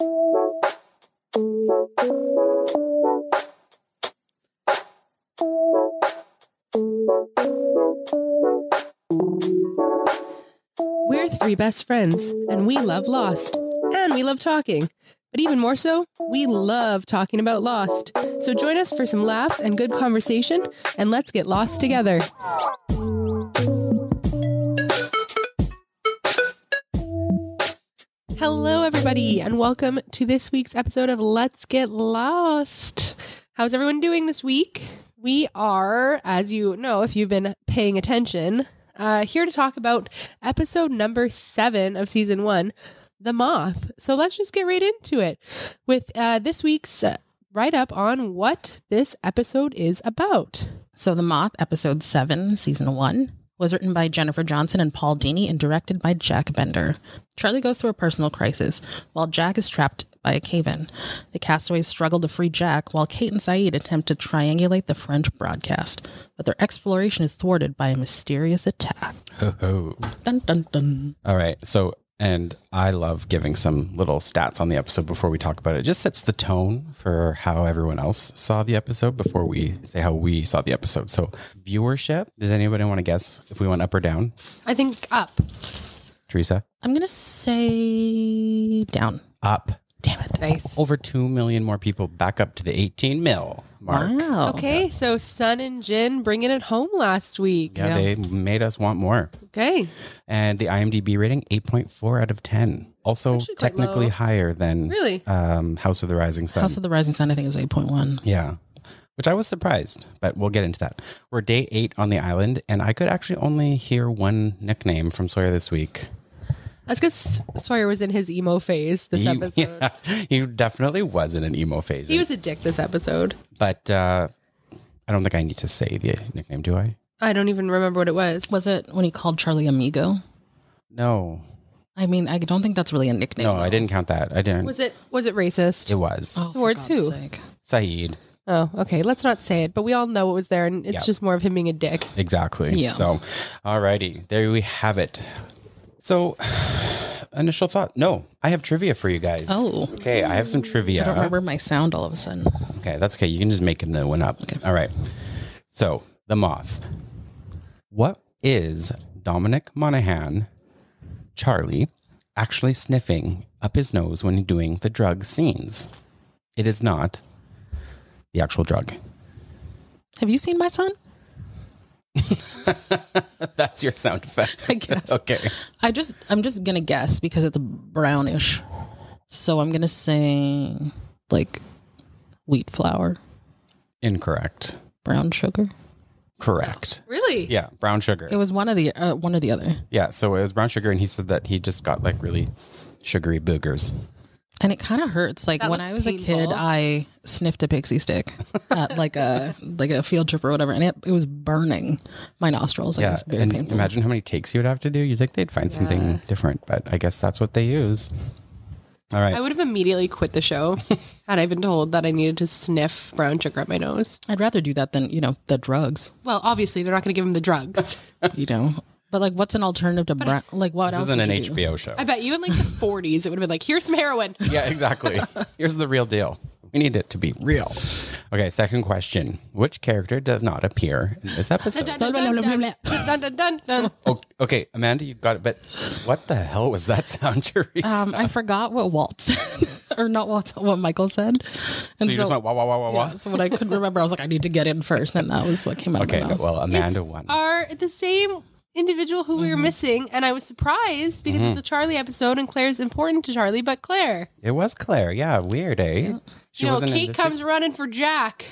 We're three best friends, and we love Lost, and we love talking. But even more so, we love talking about Lost. So join us for some laughs and good conversation, and let's get lost together. Hello, everybody, and welcome to this week's episode of Let's Get Lost. How's everyone doing this week? We are, as you know, if you've been paying attention, here to talk about episode number 7 of season 1, The Moth. So let's just get right into it with this week's write-up on what this episode is about. So The Moth, episode 7, season 1, was written by Jennifer Johnson and Paul Dini and directed by Jack Bender. Charlie goes through a personal crisis while Jack is trapped by a cave-in. The castaways struggle to free Jack while Kate and Sayid attempt to triangulate the French broadcast, but their exploration is thwarted by a mysterious attack. Ho ho. Dun dun dun. All right. So, and I love giving some little stats on the episode before we talk about it. It just sets the tone for how everyone else saw the episode before we say how we saw the episode. So, viewership. Does anybody want to guess if we went up or down? I think up. Teresa? I'm going to say down. Up. Damn it. Nice. Over 2 million more people, back up to the 18 mil mark. Wow. Okay, so Sun and Jin bringing it home last week. Yeah, they made us want more. Okay. And the IMDb rating, 8.4 out of 10. Also Actually quite technically low. higher than Really? House of the Rising Sun. House of the Rising Sun, I think, is 8.1. Yeah. Which I was surprised, but we'll get into that. We're day 8 on the island, and I could actually only hear one nickname from Sawyer this week. That's because Sawyer was in his emo phase this episode. Yeah, he definitely was in an emo phase. He was a dick this episode. But I don't think I need to say the nickname, do I? I don't even remember what it was. Was it when he called Charlie amigo? No. I mean, I don't think that's really a nickname. No, though. I didn't count that. I didn't. Was it racist? It was. Oh, for Towards God's who? sake. Sayid. Oh, okay. Let's not say it, but we all know what was there, and it's Yeah. just more of him being a dick. Exactly. Yeah. So, alrighty. There we have it. So, initial thought. No, I have trivia for you guys. Oh. Okay, I have some trivia. I don't remember my sound all of a sudden. Okay, that's okay. You can just make a new one up. Okay. All right. So, The Moth. What is Dominic Monaghan, Charlie, actually sniffing up his nose when doing the drug scenes? It is not the actual drug. Have you seen my son? That's your sound effect. I guess. Okay. I'm just gonna guess because it's brownish. So I'm gonna say like wheat flour, Incorrect. brown sugar. Correct. Really? Yeah, brown sugar. It was one or the other. Yeah, so it was brown sugar, and he said that he just got like really sugary boogers. And it kind of hurts. Like That when looks I was a kid, painful. I sniffed a pixie stick at like a field trip or whatever, and it was burning my nostrils. Like, it Yeah, was very and painful. imagine how many takes you would have to do. You'd think they'd find something different, but I guess that's what they use. All right. I would have immediately quit the show had I been told that I needed to sniff brown sugar up my nose. I'd rather do that than the drugs. Well, obviously, they're not going to give him the drugs. But like, what's an alternative to brown? Like, what This else? isn't an would you do? HBO show. I bet you in like the 40s, it would have been like, here's some heroin. Yeah, exactly. Here's the real deal. We need it to be real. Okay, second question. Which character does not appear in this episode? Dun, dun, dun, dun, dun, dun, dun, dun. Oh, okay, Amanda, you got it. But what the hell was that sound, Teresa? I forgot what Walt said, or not Walt, what Michael said. And so you just went, wah, wah, wah, wah, wah? yeah, so when I couldn't remember, I was like, I need to get in first, and that was what came out Okay, of my mouth. well, Amanda won. Are the same individual who we were missing, and I was surprised because it's a Charlie episode, and Claire's important to Charlie, but Claire. It was Claire. Yeah, weird, eh? She wasn't in Kate this comes running for Jack.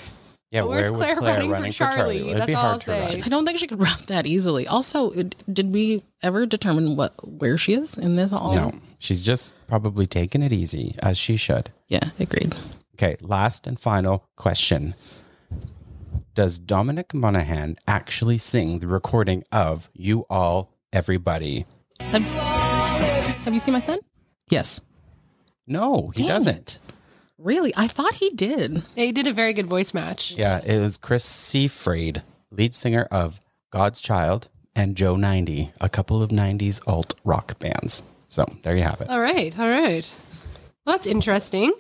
Yeah, But where's where was Claire running for Charlie? It'd That's be all hard I'll to run. say. I don't think she could run that easily. Also, did we ever determine where she is in this all? No, she's just probably taking it easy, as she should. Yeah, agreed. Okay, last and final question. Does Dominic Monaghan actually sing the recording of You All, Everybody? Have you seen my son? Yes. No, he Damn doesn't. it. Really? I thought he did. They did a very good voice match. Yeah, it was Chris Seafried, lead singer of God's Child and Joe 90, a couple of 90s alt rock bands. So there you have it. All right. Well, that's interesting.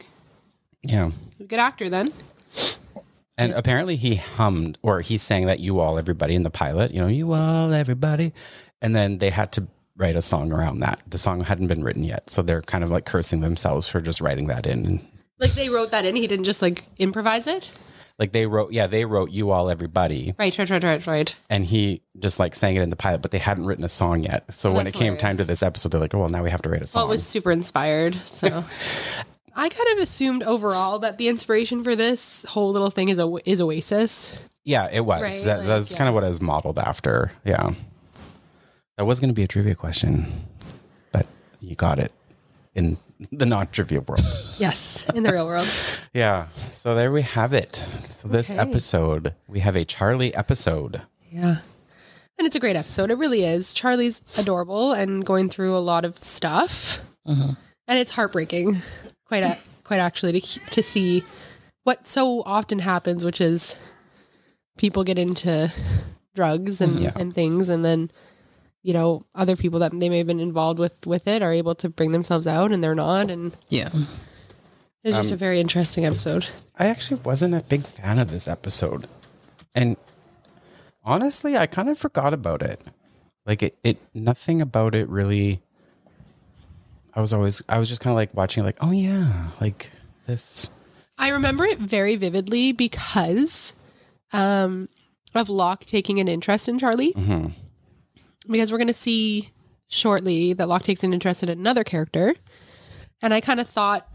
Yeah. Good actor then. And apparently he hummed, or he sang that "You All Everybody" in the pilot, "You all everybody." And then they had to write a song around that. The song hadn't been written yet. So they're kind of like cursing themselves for just writing that in. Like they wrote that in. He didn't just like improvise it. Like they wrote "You All Everybody." Right. And he just like sang it in the pilot, but they hadn't written a song yet. So when it came time to this episode, they're like, "Oh, well, now we have to write a song." Well, it was super inspired. So I kind of assumed overall that the inspiration for this whole little thing is Oasis. Yeah, it was. Right, That's kind of what I was modeled after. Yeah. That was going to be a trivia question, but you got it in the non-trivia world. Yes, in the real world. Yeah. So there we have it. So this episode, we have a Charlie episode. Yeah. And it's a great episode. It really is. Charlie's adorable and going through a lot of stuff. Mm-hmm. And it's heartbreaking, quite actually, to see what so often happens, which is people get into drugs and things, and then other people that they may have been involved with it are able to bring themselves out, and they're not. And it's just a very interesting episode. I actually wasn't a big fan of this episode, and honestly, I kind of forgot about it. Like it nothing about it really. I was just kind of like watching, like, oh yeah, like this. I remember it very vividly because of Locke taking an interest in Charlie. Mm-hmm. Because we're going to see shortly that Locke takes an interest in another character. And I kind of thought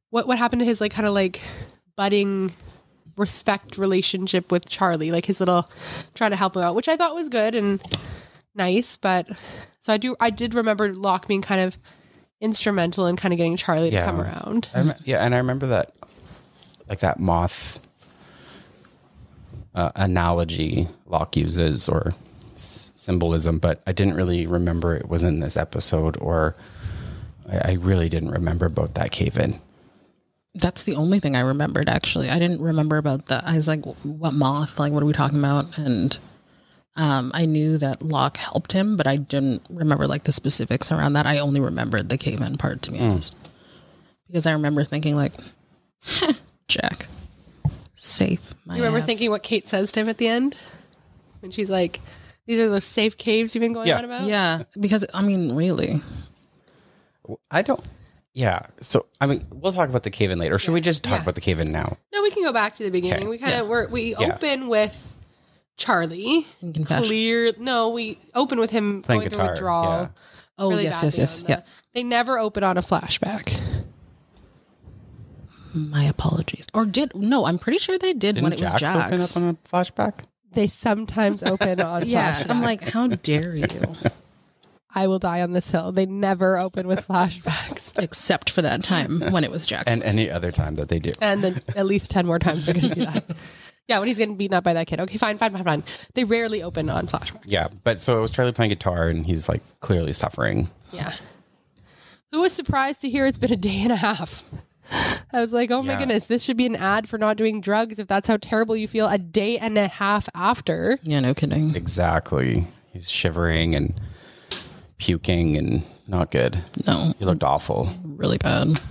what happened to his like kind of like budding respect relationship with Charlie, like his little try to help him out, which I thought was good and nice. But so I did remember Locke being kind of instrumental in kind of getting Charlie to come around. And I remember that, like that moth analogy Locke uses, or symbolism, but I didn't really remember it was in this episode, or I really didn't remember about that cave-in. That's the only thing I remembered, actually. I didn't remember about that. I was like, what moth? Like, what are we talking about? And I knew that Locke helped him, but I didn't remember like the specifics around that. I only remembered the cave-in part, to be honest. Because I remember thinking like, Jack, safe my You remember ass. thinking what Kate says to him at the end? When she's like, these are those safe caves you've been going on about? Yeah, because, I mean, really. So, I mean, we'll talk about the cave-in later. Or should we just talk about the cave-in now? No, we can go back to the beginning. Okay. We open with Charlie. In confession. We open with him Playing going guitar, through withdrawal. yeah. Oh, really yes. badly Yeah. They never open on a flashback. My apologies. Or I'm pretty sure they did when it was Jack's. Open up on a flashback? They sometimes open on flashbacks. I'm like, how dare you? I will die on this hill. They never open with flashbacks. Except for that time when it was Jack's. And any other time that they do. And then at least 10 more times they're going to do that. Yeah, when he's getting beaten up by that kid. Okay, fine. They rarely open on flashbacks. Yeah, but so it was Charlie playing guitar, and he's like clearly suffering. Yeah. Who was surprised to hear it's been a day and a half? I was like, oh my goodness, this should be an ad for not doing drugs if that's how terrible you feel a day and a half after. Yeah, no kidding. Exactly. He's shivering and puking and not good. No. He looked awful. Really bad.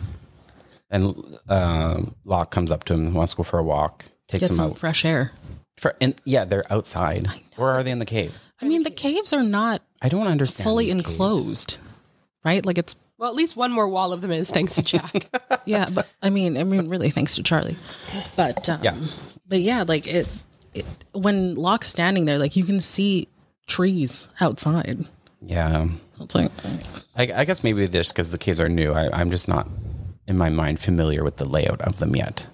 And Locke comes up to him, wants to go for a walk, takes Get him some out. fresh air. They're outside. Or are they in the caves? I mean, the caves are not I don't understand. fully these enclosed, right? Like it's... Well, at least one more wall of them is thanks to Jack. Yeah, but I mean, really thanks to Charlie. But like it when Locke's standing there, like you can see trees outside. Yeah. It's like, I guess maybe this because the caves are new. I'm just not, in my mind, familiar with the layout of them yet.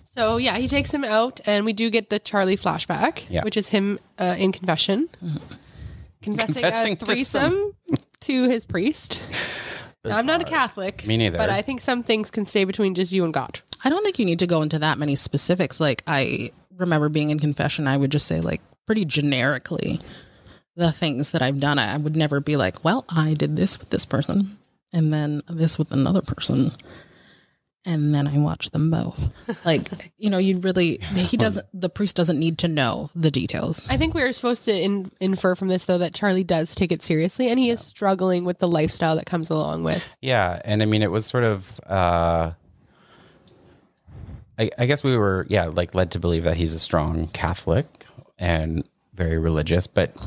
So, yeah, he takes him out, and we do get the Charlie flashback, which is him in confession. Confessing a threesome to his priest. Now, I'm not a Catholic. Me neither. But I think some things can stay between just you and God. I don't think you need to go into that many specifics. Like, I remember being in confession, I would just say, like, pretty generically the things that I've done. I would never be like, well, I did this with this person and then this with another person. and then I watch them both. Like, the priest doesn't need to know the details. I think we were supposed to infer from this, though, that Charlie does take it seriously, and he is struggling with the lifestyle that comes along with. Yeah, and I mean, it was sort of, I guess we were, like led to believe that he's a strong Catholic and very religious, but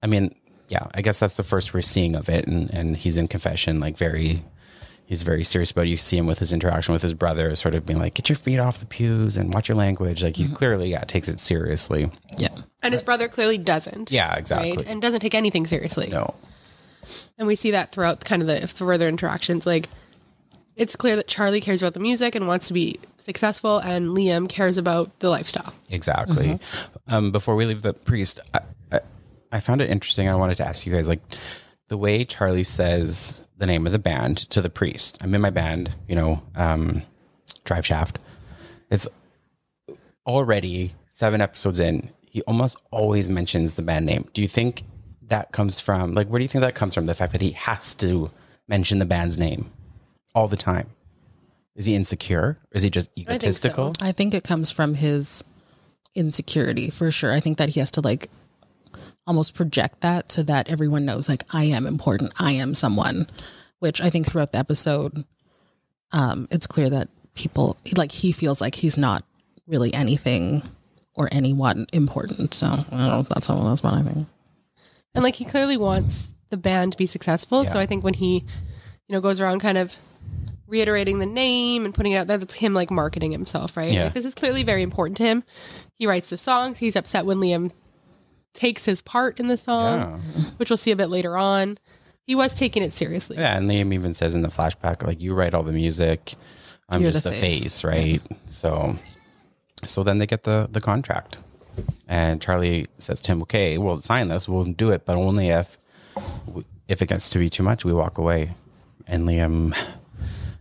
I mean, yeah, I guess that's the first we're seeing of it, and he's in confession, like he's very serious about it. You see him with his interaction with his brother, sort of being like, get your feet off the pews and watch your language. Like he clearly, takes it seriously. Yeah. And his brother clearly doesn't. Yeah, exactly. Right? And doesn't take anything seriously. No. And we see that throughout kind of the further interactions. Like, it's clear that Charlie cares about the music and wants to be successful, and Liam cares about the lifestyle. Exactly. Before we leave the priest, I found it interesting. I wanted to ask you guys, like, the way Charlie says the name of the band to the priest. I'm in my band, Drive Shaft. It's already 7 episodes in. He almost always mentions the band name. Do you think that comes from, like, where do you think that comes from? The fact that he has to mention the band's name all the time. Is he insecure? Is he just egotistical? I think it comes from his insecurity for sure. I think that he has to like almost project that so that everyone knows, like, I am important. I am someone, which I think throughout the episode, it's clear that he feels like he's not really anything or anyone important. So I don't know, that's what I think. And like, he clearly wants the band to be successful. Yeah. So I think when he, goes around kind of reiterating the name and putting it out there, that's him like marketing himself, right? Yeah. Like, this is clearly very important to him. He writes the songs. He's upset when Liam takes his part in the song, which we'll see a bit later on. He was taking it seriously. Yeah, and Liam even says in the flashback, like, you write all the music, I'm You're just the face, right? So then they get the contract. And Charlie says to him, okay, we'll sign this, we'll do it, but only if it gets to be too much, we walk away. And Liam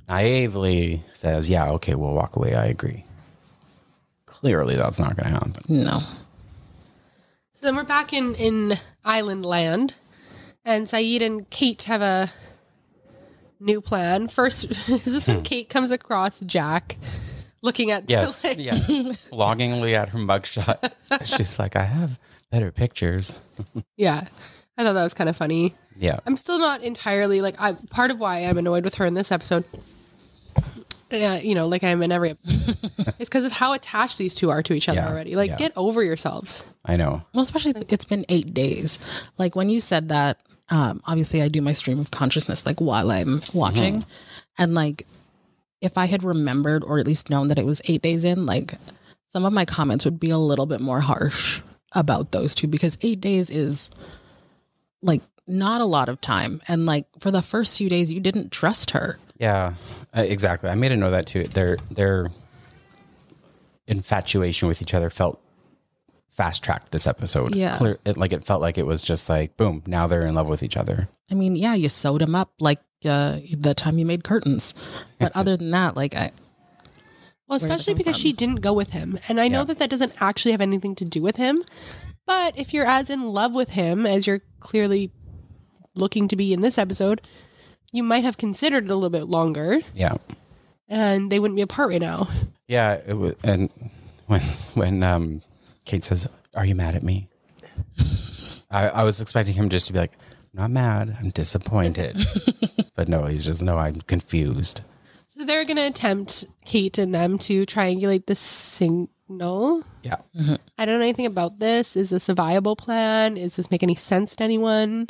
naively says, yeah, okay, we'll walk away, I agree. Clearly that's not going to happen. No. So then we're back in Island Land, and Sayid and Kate have a new plan. First, is this when Kate comes across Jack looking at longingly at her mugshot. She's like, I have better pictures. Yeah, I thought that was kind of funny. Yeah, I'm still not entirely like, part of why I'm annoyed with her in this episode, like I am in every episode, it's because of how attached these two are to each other already. Like, get over yourselves. I know. Well, especially it's been 8 days. Like, when you said that, obviously I do my stream of consciousness, like, while I'm watching. And like, if I had remembered or at least known that it was 8 days in, like, some of my comments would be a little bit more harsh about those two, because 8 days is like not a lot of time. And like, for the first few days, you didn't trust her. Yeah, exactly. I made a note of that too. Their infatuation with each other felt fast-tracked this episode. Yeah. It felt like it was just like, boom, now they're in love with each other. I mean, yeah, you sewed them up like the time you made curtains. But other than that, like, well, especially because she didn't go with him. And I know that doesn't actually have anything to do with him. But if you're as in love with him as you're clearly looking to be in this episode, you might have considered it a little bit longer. Yeah. And they wouldn't be apart right now. Yeah. It was, and when Kate says, are you mad at me? I was expecting him just to be like, I'm not mad, I'm disappointed. But no, he's just, no, I'm confused. So they're going to attempt, Kate and them, to triangulate the signal. Yeah. Mm-hmm. I don't know anything about this. Is this a viable plan? Does this make any sense to anyone?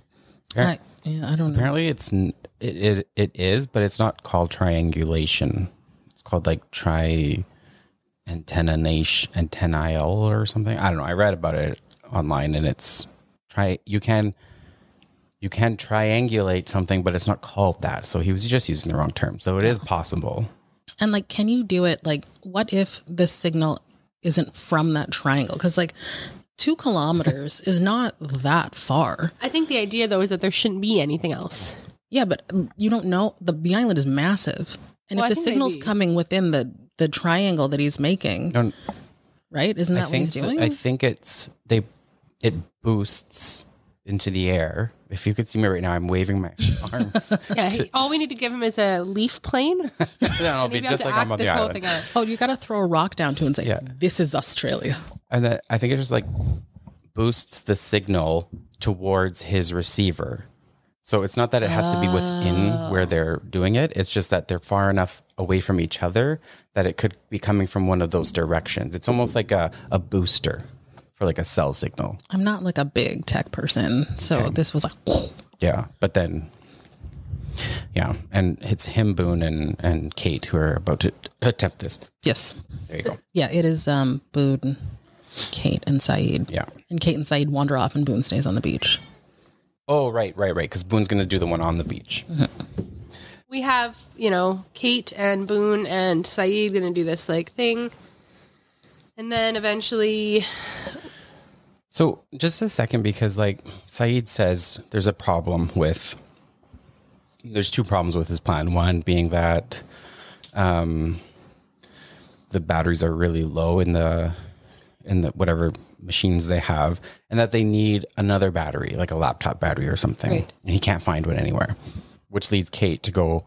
I don't know. Apparently it is, but it's not called triangulation. It's called like triantennial or something. I don't know. I read about it online, and it's you can triangulate something, but it's not called that. So he was just using the wrong term. So it is possible. And like, can you do it? Like, what if the signal isn't from that triangle? Because like 2 kilometers is not that far. I think the idea though is that there shouldn't be anything else. Yeah, but you don't know. The island is massive. And if the signal's coming within the triangle that he's making, right? Isn't that what he's doing? I think it boosts into the air. If you could see me right now, I'm waving my arms. Yeah, all we need to give him is a leaf plane. Then I'll be just like I'm on the island. Oh, you got to throw a rock down to and say, this is Australia. And then I think it just like boosts the signal towards his receiver. So it's not that it has to be within where they're doing it. It's just that they're far enough away from each other that it could be coming from one of those directions. It's almost like a booster for like a cell signal. I'm not like a big tech person. So this was like, yeah. But then, yeah. And it's him, Boone, and Kate who are about to attempt this. Yes. There you go. Yeah, it is Boone, Kate, and Sayid. Yeah. And Kate and Sayid wander off and Boone stays on the beach. Oh, right. Because Boone's going to do the one on the beach. Mm-hmm. We have, Kate and Boone and Sayid going to do this like thing. And then eventually... So just a second, because like Sayid says there's a problem with... There's two problems with his plan. One being that the batteries are really low in the whatever machines they have, and that they need another battery, like a laptop battery or something. Right. And he can't find one anywhere, which leads Kate to go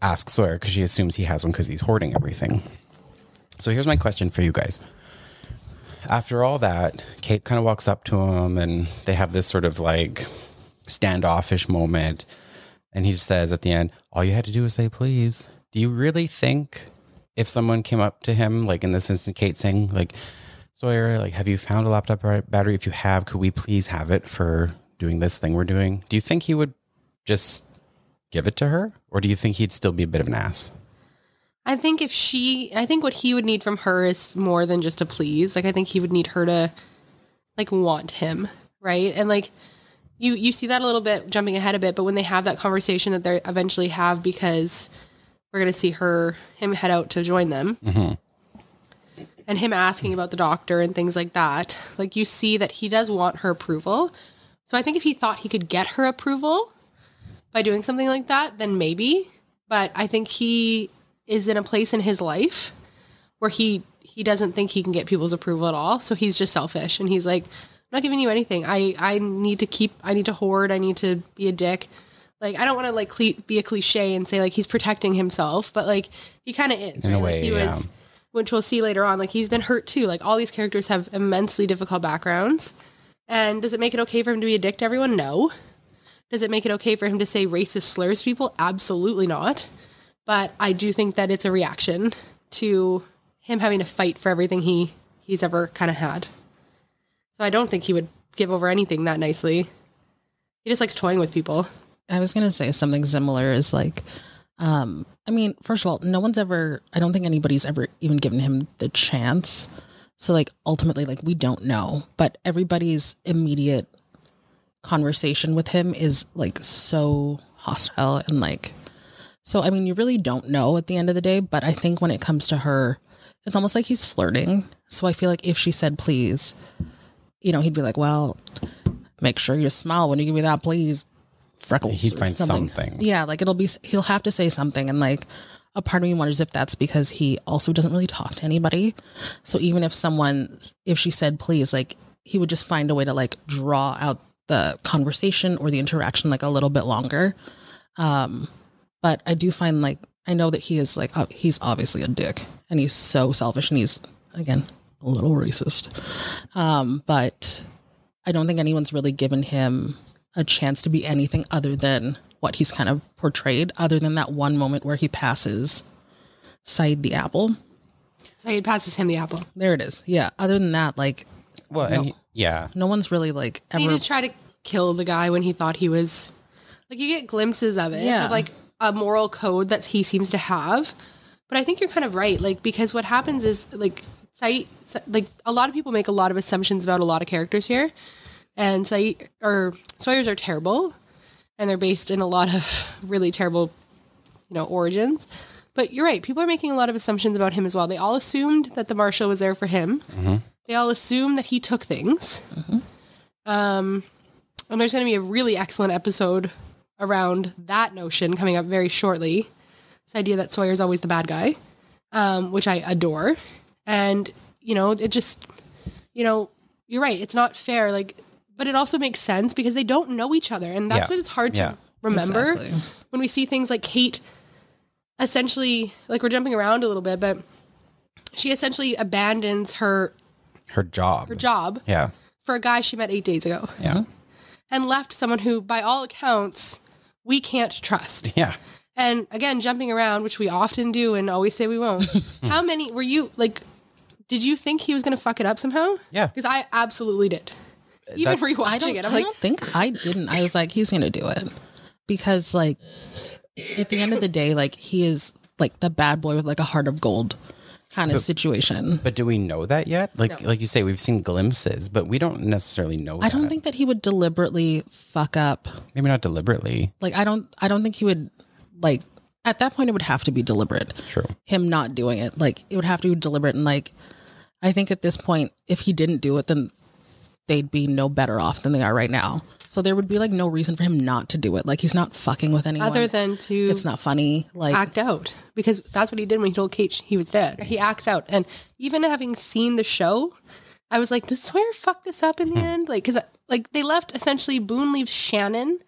ask Sawyer because she assumes he has one because he's hoarding everything. So here's my question for you guys. After all that, Kate kind of walks up to him and they have this sort of like standoffish moment. And he says at the end, all you had to do was say, please. Do you really think if someone came up to him, like in this instance, Kate saying like, Sawyer, like, have you found a laptop battery? If you have, could we please have it for doing this thing we're doing? Do you think he would just give it to her? Or do you think he'd still be a bit of an ass? I think what he would need from her is more than just a please. Like, I think he would need her to, like, want him, right? And, like, you see that a little bit, jumping ahead a bit, but when they have that conversation that they eventually have because we're going to see him head out to join them. Mm-hmm. And him asking about the doctor and things like that, like you see that he does want her approval. So I think if he thought he could get her approval by doing something like that, then maybe. But I think he is in a place in his life where he doesn't think he can get people's approval at all. So he's just selfish. And he's like, I'm not giving you anything. I need to hoard. I need to be a dick. Like, I don't want to like be a cliche and say like he's protecting himself, but like he kind of is, in right? a way, like he was, which we'll see later on, like he's been hurt too. Like all these characters have immensely difficult backgrounds. And does it make it okay for him to be a dick to everyone? No. Does it make it okay for him to say racist slurs to people? Absolutely not. But I do think that it's a reaction to him having to fight for everything he's ever kind of had. So I don't think he would give over anything that nicely. He just likes toying with people. I was going to say something similar is like, I mean, first of all, I don't think anybody's ever even given him the chance. So like ultimately, like we don't know, but everybody's immediate conversation with him is like so hostile and like, so I mean, you really don't know at the end of the day, but I think when it comes to her, it's almost like he's flirting. So I feel like if she said, please, he'd be like, well, make sure you smile when you give me that, please. Freckles. He'd find something. Yeah, like he'll have to say something. And like a part of me wonders if that's because he also doesn't really talk to anybody. So even if she said please, like he would just find a way to like draw out the conversation or the interaction like a little bit longer. But I do find like, I know that he is like, he's obviously a dick and he's so selfish and he's, again, a little racist. But I don't think anyone's really given him a chance to be anything other than what he's kind of portrayed, other than that one moment where he passes Sayid the apple. Sayid passes him the apple. There it is. Yeah. Other than that, like, well, no one's really like ever. He did try to kill the guy when he thought he was like, you get glimpses of it, of like a moral code that he seems to have. But I think you're kind of right. Like, because what happens is like Sayid, like a lot of people make a lot of assumptions about a lot of characters here. And Sawyers are terrible, and they're based in a lot of really terrible, origins. But you're right. People are making a lot of assumptions about him as well. They all assumed that the marshal was there for him. Mm-hmm. They all assumed that he took things. Mm-hmm. And there's going to be a really excellent episode around that notion coming up very shortly. This idea that Sawyer's always the bad guy, which I adore. And, it just, you're right. It's not fair. Like, but it also makes sense because they don't know each other. And that's what it's hard to remember when we see things like Kate essentially, like we're jumping around a little bit, but she essentially abandons her job. Yeah. For a guy she met 8 days ago. Yeah. And left someone who, by all accounts, we can't trust. Yeah. And again, jumping around, which we often do and always say we won't. How many were you like? Did you think he was going to fuck it up somehow? Yeah. Because I absolutely did. Even rewatching it, I'm I like, don't think I didn't. I was like, he's going to do it. Because like at the end of the day, like he is like the bad boy with like a heart of gold kind of situation. But do we know that yet? Like you say, we've seen glimpses, but we don't necessarily know I don't think that he would deliberately fuck up. Maybe not deliberately. Like I don't think he would like at that point it would have to be deliberate. True. Him not doing it. Like it would have to be deliberate, and like I think at this point if he didn't do it then they'd be no better off than they are right now. So there would be like no reason for him not to do it. Like he's not fucking with anyone. other than to It's not funny. Like act out. Because that's what he did when he told Kate he was dead. He acts out. And even having seen the show, I was like, does Sawyer fuck this up in the end? Like, because like they left essentially Boone leaves Shannon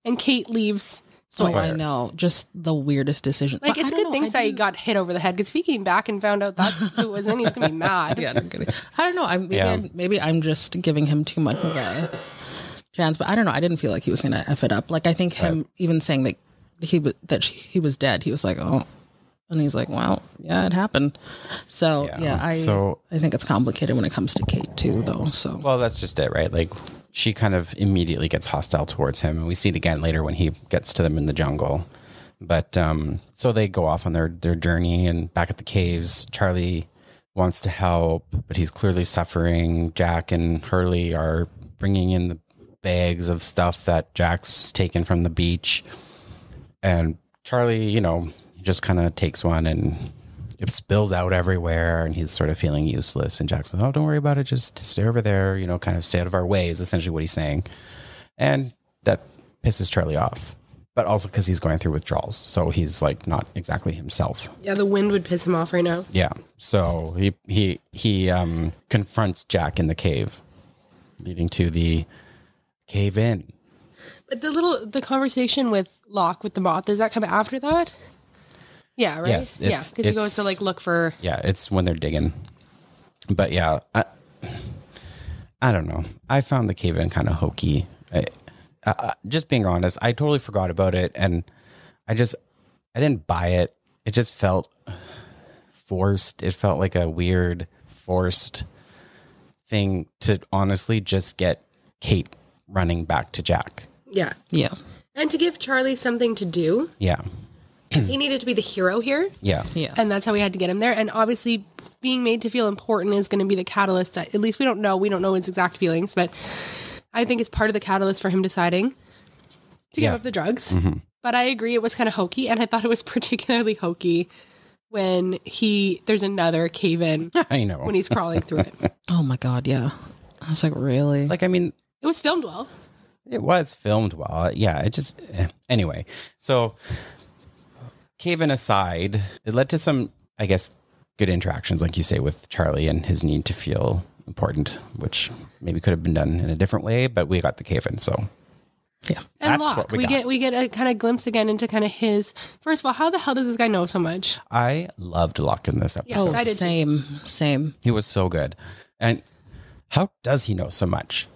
and Kate leaves Sawyer. I know. Just the weirdest decision. Like, But it's I a good don't thing know. Sayid got hit over the head, because if he came back and found out that's who it was in, he's going to be mad. Yeah, no kidding. I don't know. Maybe I'm just giving him too much of a chance, but I don't know. I didn't feel like he was going to F it up. Like, I think him even saying that he was dead, he was like, oh. And he's like, well, yeah, it happened. So, I think it's complicated when it comes to Kate, too, though. So, Well, that's just it, right? Like, she kind of immediately gets hostile towards him, and we see it again later when he gets to them in the jungle. But so they go off on their journey, and back at the caves, Charlie wants to help, but he's clearly suffering. Jack and Hurley are bringing in the bags of stuff that Jack's taken from the beach, and Charlie, just kind of takes one and it spills out everywhere, and he's sort of feeling useless. And Jack's like, oh, don't worry about it. Just stay over there, kind of stay out of our way is essentially what he's saying. And that pisses Charlie off, but also because he's going through withdrawals. So he's like not exactly himself. Yeah, the wind would piss him off right now. Yeah. So he confronts Jack in the cave, leading to the cave in. But the conversation with Locke with the moth, does that come after that? Yeah, right? Yes. Yeah, because he goes to like look for... Yeah, it's when they're digging. But yeah, I don't know. I found the cave-in kind of hokey. Just being honest, I totally forgot about it, and I didn't buy it. It just felt forced. It felt like a weird, forced thing to honestly just get Kate running back to Jack. Yeah. yeah. And to give Charlie something to do. Yeah. Because he needed to be the hero here. Yeah. Yeah. And that's how we had to get him there. And obviously being made to feel important is going to be the catalyst. At least we don't know his exact feelings, but I think it's part of the catalyst for him deciding to give up the drugs. Mm-hmm. But I agree, it was kind of hokey, and I thought it was particularly hokey when there's another cave-in. I know. When he's crawling through it. Oh my God. Yeah. I was like, really? Like, I mean, it was filmed well. It was filmed well. Yeah. It just, anyway. So cave-in aside, it led to some, I guess, good interactions, like you say, with Charlie and his need to feel important, which maybe could have been done in a different way, but we got the cave-in, so yeah. And Locke, we get a kind of glimpse again into kind of his. First of all, how the hell does this guy know so much? I loved Locke in this episode. Yes, I did same. He was so good. And how does he know so much?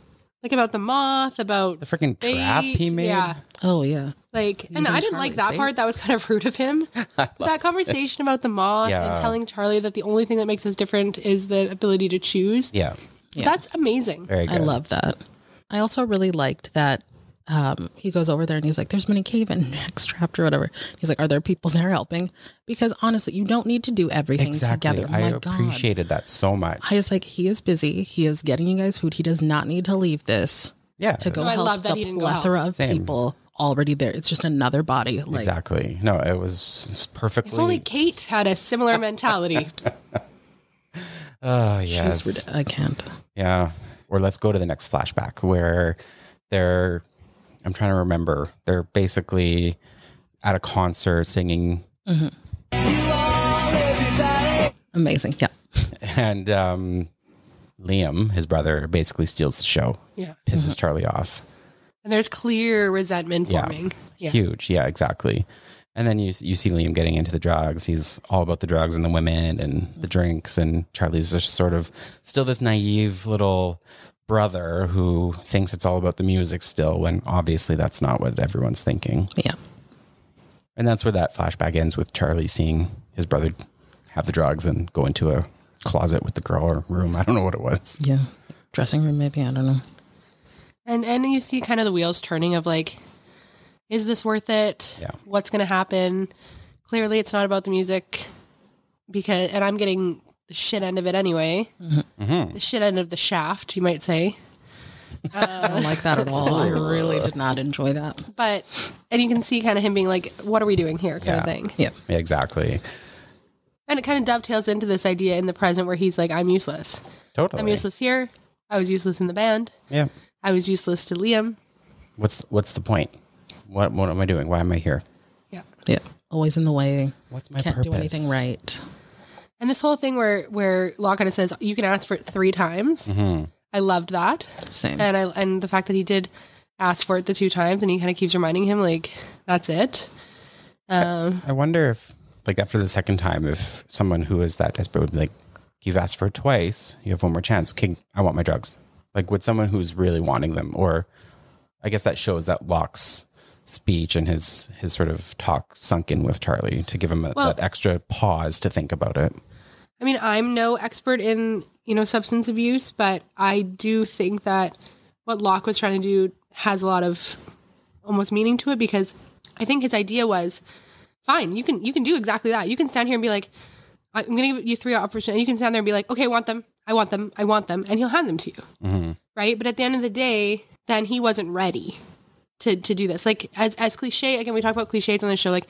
Like about the moth, about the freaking trap he made. Yeah. Oh yeah. Like, and I didn't like that part. That was kind of rude of him. That conversation about the moth and telling Charlie that the only thing that makes us different is the ability to choose. Yeah. That's amazing. Very good. I love that. I also really liked that he goes over there and he's like, there's many cave-in next chapter or whatever. He's like, are there people there helping? Because honestly, you don't need to do everything together. I appreciated that so much. I was like, he is busy. He is getting you guys food. He does not need to leave this to go help love that the he plethora of people already there. It's just another body. Like, exactly. No, it was perfectly. If only Kate had a similar mentality. Oh, yes. I can't. Yeah. Or let's go to the next flashback where I'm trying to remember. They're basically at a concert singing. Mm-hmm. Amazing. Yeah. And Liam, his brother, basically steals the show. Yeah. Pisses Charlie off. And there's clear resentment forming. Yeah. Huge. Yeah, exactly. And then you see Liam getting into the drugs. He's all about the drugs and the women and the drinks. And Charlie's just sort of still this naive little brother who thinks it's all about the music still, when obviously that's not what everyone's thinking. Yeah. And that's where that flashback ends, with Charlie seeing his brother have the drugs and go into a closet with the girl, or room. I don't know what it was. Yeah. Dressing room, maybe. I don't know. And you see kind of the wheels turning of like, is this worth it? Yeah. What's going to happen? Clearly it's not about the music, and I'm getting the shit end of it anyway. The shit end of the shaft, you might say. I don't like that at all. I really did not enjoy that. And you can see kind of him being like, what are we doing here kind of thing. Yeah. Yeah, exactly. And it kind of dovetails into this idea in the present where he's like, I'm useless. Totally. I'm useless here. I was useless in the band. Yeah. I was useless to Liam. What's the point? What am I doing? Why am I here? Yeah. Yeah. Always in the way. What's my Can't purpose? do anything right. And this whole thing where Locke kind of says, you can ask for it 3 times. I loved that. Same. And the fact that he did ask for it the 2 times, and he kind of keeps reminding him, like, that's it. I wonder if, like, after the second time, if someone who is that desperate would be like, you've asked for it twice, you have one more chance. Okay, I want my drugs. Like, would someone who's really wanting them, or I guess that shows that Locke's speech and his sort of talk sunk in with Charlie to give him that extra pause to think about it. I mean, I'm no expert in, substance abuse, but I do think that what Locke was trying to do has a lot of almost meaning to it, because I think his idea was, fine, you can do exactly that. You can stand here and be like, I'm going to give you 3 opportunities, and you can stand there and be like, okay, I want them, and he'll hand them to you. Right? But at the end of the day, then he wasn't ready to do this. Like, as cliche, again, we talk about cliches on the show, like,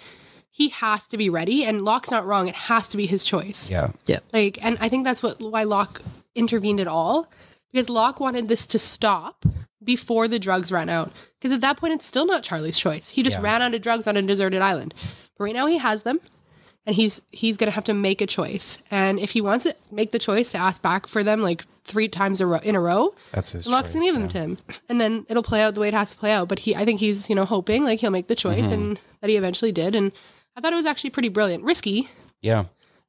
he has to be ready, and Locke's not wrong. It has to be his choice. Yeah. Yeah. Like, and I think that's why Locke intervened at all, because Locke wanted this to stop before the drugs ran out. Because at that point, it's still not Charlie's choice. He just ran out of drugs on a deserted island. But right now he has them, and he's going to have to make a choice. And if he wants to make the choice to ask back for them like 3 times in a row, that's his Locke's going to give them to him. And then it'll play out the way it has to play out. But I think he's, hoping like he'll make the choice, and that he eventually did. And I thought it was actually pretty brilliant. Risky. Yeah.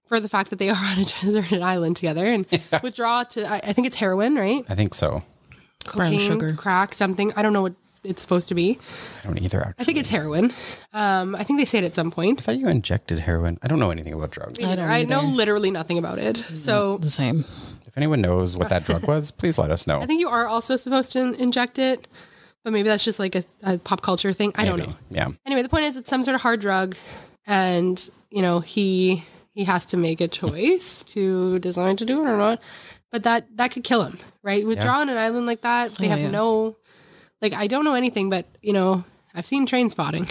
For the fact that they are on a deserted island together, and withdraw to, I think it's heroin, right? I think so. Cocaine, Brown sugar. crack, something. I don't know what it's supposed to be. I don't either, actually. I think it's heroin. I think they say it at some point. I thought you injected heroin. I don't know anything about drugs. I know literally nothing about it. So The same. If anyone knows what that drug was, please let us know. I think you are also supposed to inject it, but maybe that's just like a pop culture thing. I don't know. Yeah. Anyway, the point is it's some sort of hard drug, and he has to make a choice to decide to do it or not. But that could kill him, right? Withdraw on an island like that, they have no, like, I don't know anything, but I've seen Train Spotting.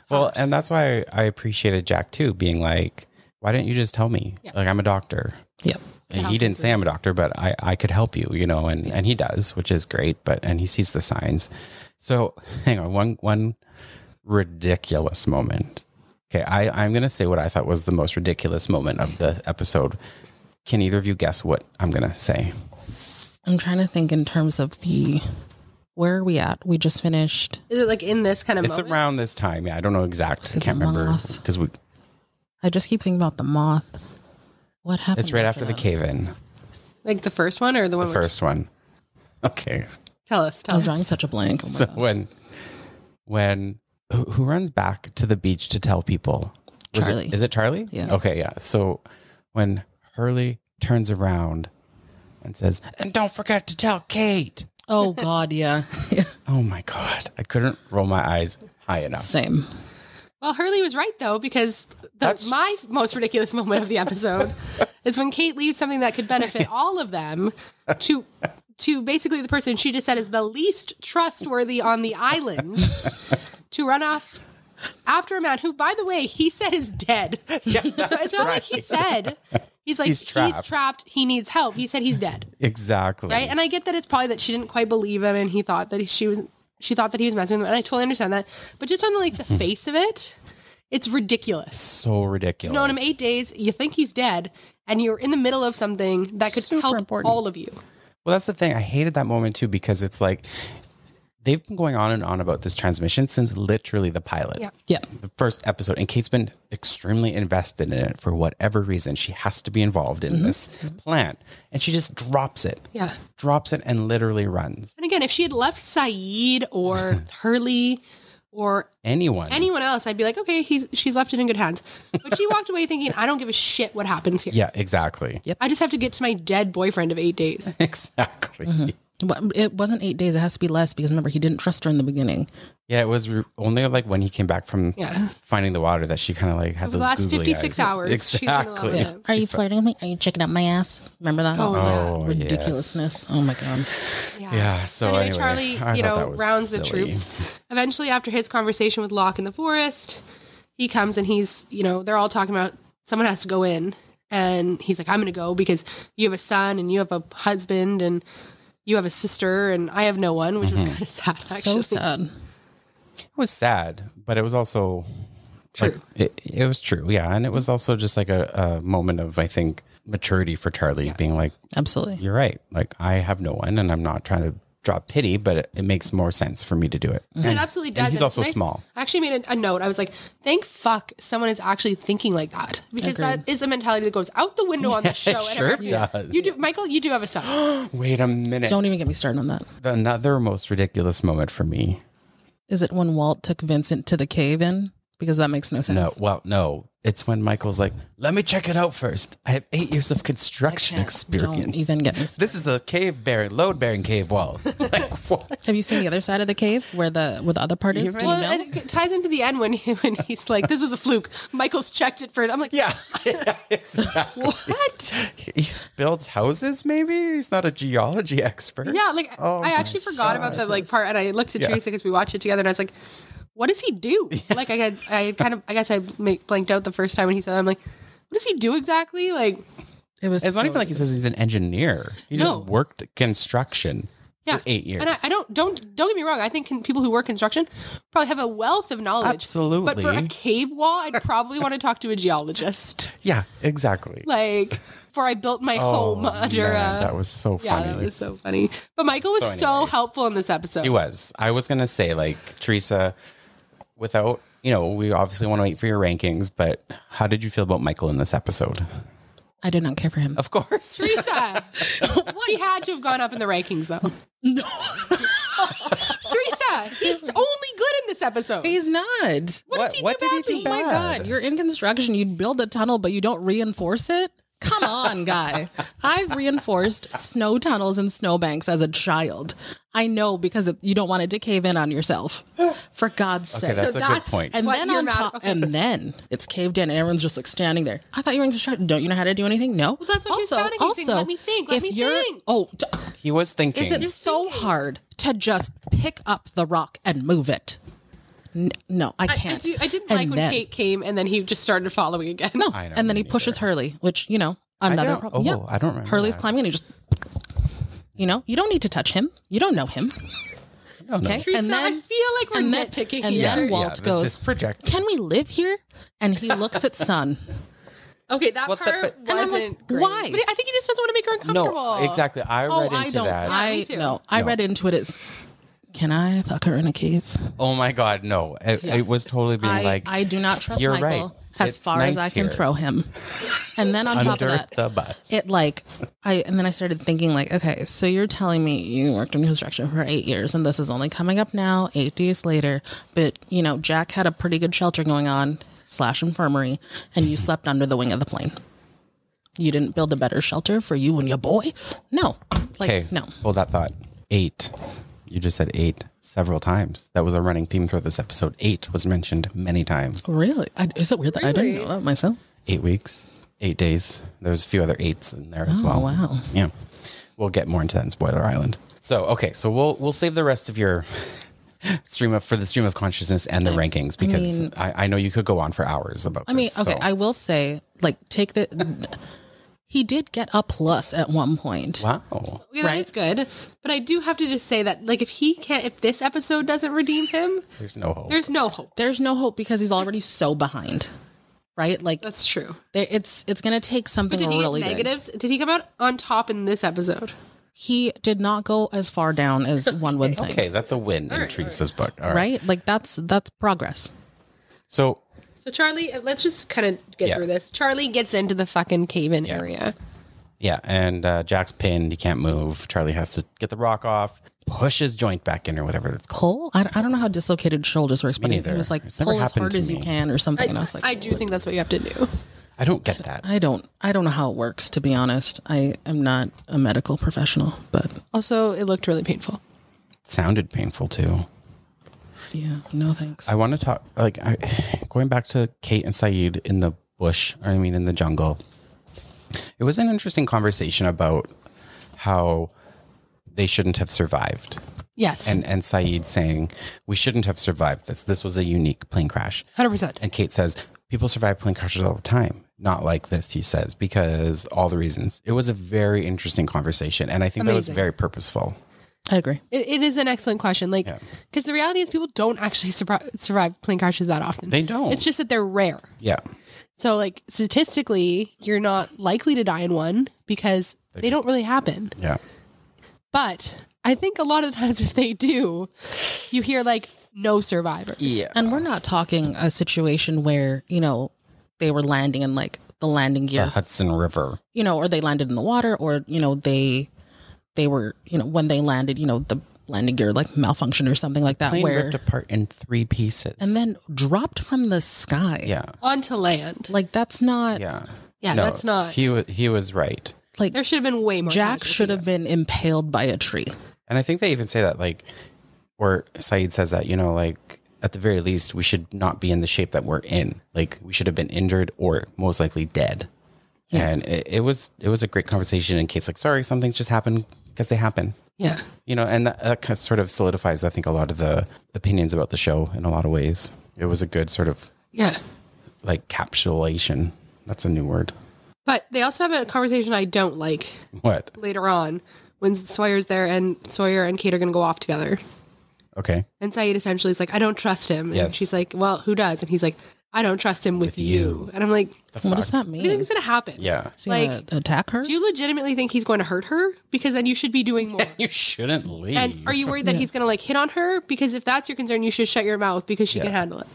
Well, and that's why I appreciated Jack too, being like, why didn't you just tell me? Yeah. Like, I'm a doctor. Yep. And he didn't say I'm a doctor, but I could help you, and he does, which is great, and he sees the signs. So hang on, one ridiculous moment. Okay, I'm going to say what I thought was the most ridiculous moment of the episode. Can either of you guess what I'm going to say? I'm trying to think in terms of where are we at? We just finished. Is it like in this kind of It's moment? around this time. Yeah, I don't know exactly. I it can't the remember Moth? because I just keep thinking about the moth. What happened? it's right after the that? cave-in. Like the first one or the one? The first one. Okay. Tell us. I'm drawing such a blank. Oh my So God. when who runs back to the beach to tell people? Charlie. Is it Charlie? Yeah. Okay, yeah. So when Hurley turns around and says, "And don't forget to tell Kate." Oh God, yeah. Oh my God. I couldn't roll my eyes high enough. Same. Well, Hurley was right, though, because my most ridiculous moment of the episode is when Kate leaves something that could benefit all of them to basically the person she just said is the least trustworthy on the island to run off after a man who, by the way, he said is dead. Yeah, So it's not like he said, he's like, he's trapped, he needs help. He said he's dead. Exactly. Right? And I get that it's probably that she didn't quite believe him, and he thought that she thought that he was messing with him, and I totally understand that. But just on the face of it, It's ridiculous. So ridiculous. You've known him 8 days. You think he's dead, and you're in the middle of something that could Super help important. all of you. Well, that's the thing. I hated that moment too, because it's like they've been going on and on about this transmission since literally the pilot. Yeah. Yeah. The first episode. And Kate's been extremely invested in it for whatever reason. She has to be involved in this plan. And she just drops it. Yeah. Drops it and literally runs. And again, if she had left Sayid or Hurley or Anyone else, I'd be like, okay, she's left it in good hands. But she walked away thinking, I don't give a shit what happens here. Yeah, exactly. Yep. I just have to get to my dead boyfriend of 8 days. Exactly. But it wasn't 8 days. It has to be less because remember, he didn't trust her in the beginning. Yeah, it was only like when he came back from finding the water that she kind of like had For those the last googly 56 eyes. hours. Exactly. She's been Are you flirting with me? Are you checking out my ass? Remember that? Oh, yeah. Ridiculousness. Oh my God. Yeah, so anyway, Charlie, I thought that was rounds the silly. troops. Eventually, after his conversation with Locke in the forest, he comes and he's, they're all talking about someone has to go in. And he's like, I'm going to go because you have a son and you have a husband and you have a sister and I have no one, which was kind of sad, actually. So sad. It was sad, but it was also True. Like, it was true, yeah. And it was also just like a moment of, I think, maturity for Charlie, being like, Absolutely. you're right. Like, I have no one, and I'm not trying to drop pity, but it makes more sense for me to do it. And it absolutely does. And he's also And small. I actually made a note. I was like, thank fuck someone is actually thinking like that. Because that is a mentality that goes out the window on the show. it sure does. You do, Michael, you do have a son. Wait a minute. Don't even get me started on that. Another most ridiculous moment for me. Is it when Walt took Vincent to the cave in? Because that makes no sense. No. It's when Michael's like, let me check it out first. I have 8 years of construction experience. Don't even get me started. This is a load-bearing cave wall. Like, what? Have you seen the other side of the cave where the other part is? Do you Well, know? and it ties into the end when he's like, this was a fluke. Michael's checked it for it. I'm like, Yeah, exactly. what? He builds houses, maybe? He's not a geology expert. Yeah, like Oh I actually my forgot about the like part, and I looked at Teresa because we watched it together, and I was like, "What does he do?" Like I guess I blanked out the first time when he said that. I'm like, "What does he do exactly?" Like It was. It's not even like he says he's an engineer. He No. just worked construction for 8 years. And I don't get me wrong. I think people who work construction probably have a wealth of knowledge. Absolutely. But for a cave wall, I'd probably want to talk to a geologist. Yeah, exactly. Like before I built my home under. Man, that was so funny. Yeah, that was so funny. But Michael was So so anyway. helpful in this episode. He was. I was going to say, like, Teresa, without, we obviously want to wait for your rankings, but how did you feel about Michael in this episode? I did not care for him. Of course. Teresa, he had to have gone up in the rankings, though. No, Teresa, he's only good in this episode. he's not. What does he what do did he badly? do Oh my bad? God, you're in construction. You build a tunnel, but you don't reinforce it. Come on, guy. I've reinforced snow tunnels and snowbanks as a child. I know because you don't want it to cave in on yourself. For God's Okay, sake. that's a good point. And what then you're on mad- top, okay. and then it's caved in, and everyone's just like standing there. I thought you were in construction. Don't you know how to do anything? No. Well, that's what he's panicking, saying, "Let me think, let if me you're, think." oh, He was thinking. is it so hard to just pick up the rock and move it? No, I can't. I didn't And like when then- Kate came and then he just started following again. No, I know, and then me he pushes neither. Hurley, which another don't- problem. oh, I don't remember Hurley's that. climbing and he just, you don't need to touch him. You don't know him. No, no. Okay, Teresa, I feel like we're nitpicking and here. then Yeah, Walt this goes, is project. "Can we live here?" And he looks at Sun. Okay, that What the- part but- And I'm like, wasn't great. why? But I think he just doesn't want to make her uncomfortable. No, exactly. I read into that. Yeah, me I too. no. I No. read into it as, "Can I fuck her in a cave?" Oh my God, no. It was totally being I do not trust you're Michael right. as It's far as nice I can here. throw him. And then on top under of that, the bus. and then I started thinking like, okay, so you're telling me you worked in construction for 8 years and this is only coming up now, 8 days later, but Jack had a pretty good shelter going on / infirmary and you slept under the wing of the plane. You didn't build a better shelter for you and your boy? No. Okay, no. hold that thought. 8. You just said 8 several times. That was a running theme throughout this episode. 8 was mentioned many times. Really? Is it weird that I didn't Really? know that myself? 8 weeks, 8 days. There's a few other 8s in there as well. Wow. Yeah. We'll get more into that in Spoiler Island. So, okay. So we'll save the rest of your stream of consciousness and the rankings because I know you could go on for hours about this. I mean, okay, so. I will say, take He did get a plus at one point. Wow. Yeah, that's good. But I do have to just say that, like, if this episode doesn't redeem him, There's no hope. there's no hope. There's no hope because he's already so behind, right? Like, That's true. it's going to take something Did he really get big. negatives? Did he come out on top in this episode? He did not go as far down as one would think. Okay, that's a win in Teresa's book. All right. Right? Like, that's progress. So Charlie, let's just kind of get through this. Charlie gets into the fucking cave-in area. yeah, and Jack's pinned. He can't move. Charlie has to get the rock off, push his joint back in or whatever it's called. Pull? I don't know how dislocated shoulders works, but it neither. was like, It's never pull as happened hard to as you me. can or something. And I was like, I do think that's what you have to do. I don't get that. I don't know how it works, to be honest. I am not a medical professional, but Also, it looked really painful. It sounded painful too. yeah, no thanks. I want to talk, going back to Kate and Sayid in the bush, in the jungle. It was an interesting conversation about how they shouldn't have survived. Yes. And Sayid saying, we shouldn't have survived this. This was a unique plane crash. 100%. And Kate says, people survive plane crashes all the time. Not like this, he says, because all the reasons. It was a very interesting conversation. And I think that was very purposeful. I agree. It is an excellent question. Like, because the reality is people don't actually survive plane crashes that often. They don't. It's just that they're rare. Yeah. So, like, statistically, you're not likely to die in one because they don't really happen. Yeah. But I think a lot of the times if they do, you hear, like, no survivors. Yeah. And we're not talking a situation where, they were landing in like the landing gear, The Hudson River. or they landed in the water, or, they were, when they landed, the landing gear like malfunctioned or something like that, Plane where ripped apart in 3 pieces. and then dropped from the sky. Yeah. Onto land. Like that's not Yeah. Yeah, No, that's not. He was right. like There should have been way more. Jack casualties. should have been impaled by a tree. And I think they even say that, like, or Sayid says that, like, at the very least, we should not be in the shape that we're in. Like, we should have been injured or most likely dead. Yeah. And it was a great conversation in case, like, sorry, some things just happen because they happen. Yeah. And that sort of solidifies, I think, a lot of the opinions about the show in a lot of ways. It was a good sort of, like, capsulation. That's a new word. But they also have a conversation I don't like What? later on when Sawyer's there and Sawyer and Kate are going to go off together. Okay. And Sayid essentially is like, I don't trust him. And Yes. she's like, well, who does? And he's like, I don't trust him with you. And I'm like, What does that what do you think mean? is going to happen? Yeah. Is he gonna attack her? Do you legitimately think he's going to hurt her? Because then you should be doing more. You shouldn't leave. And are you worried that he's going to like hit on her? Because if that's your concern, you should shut your mouth because she can handle it.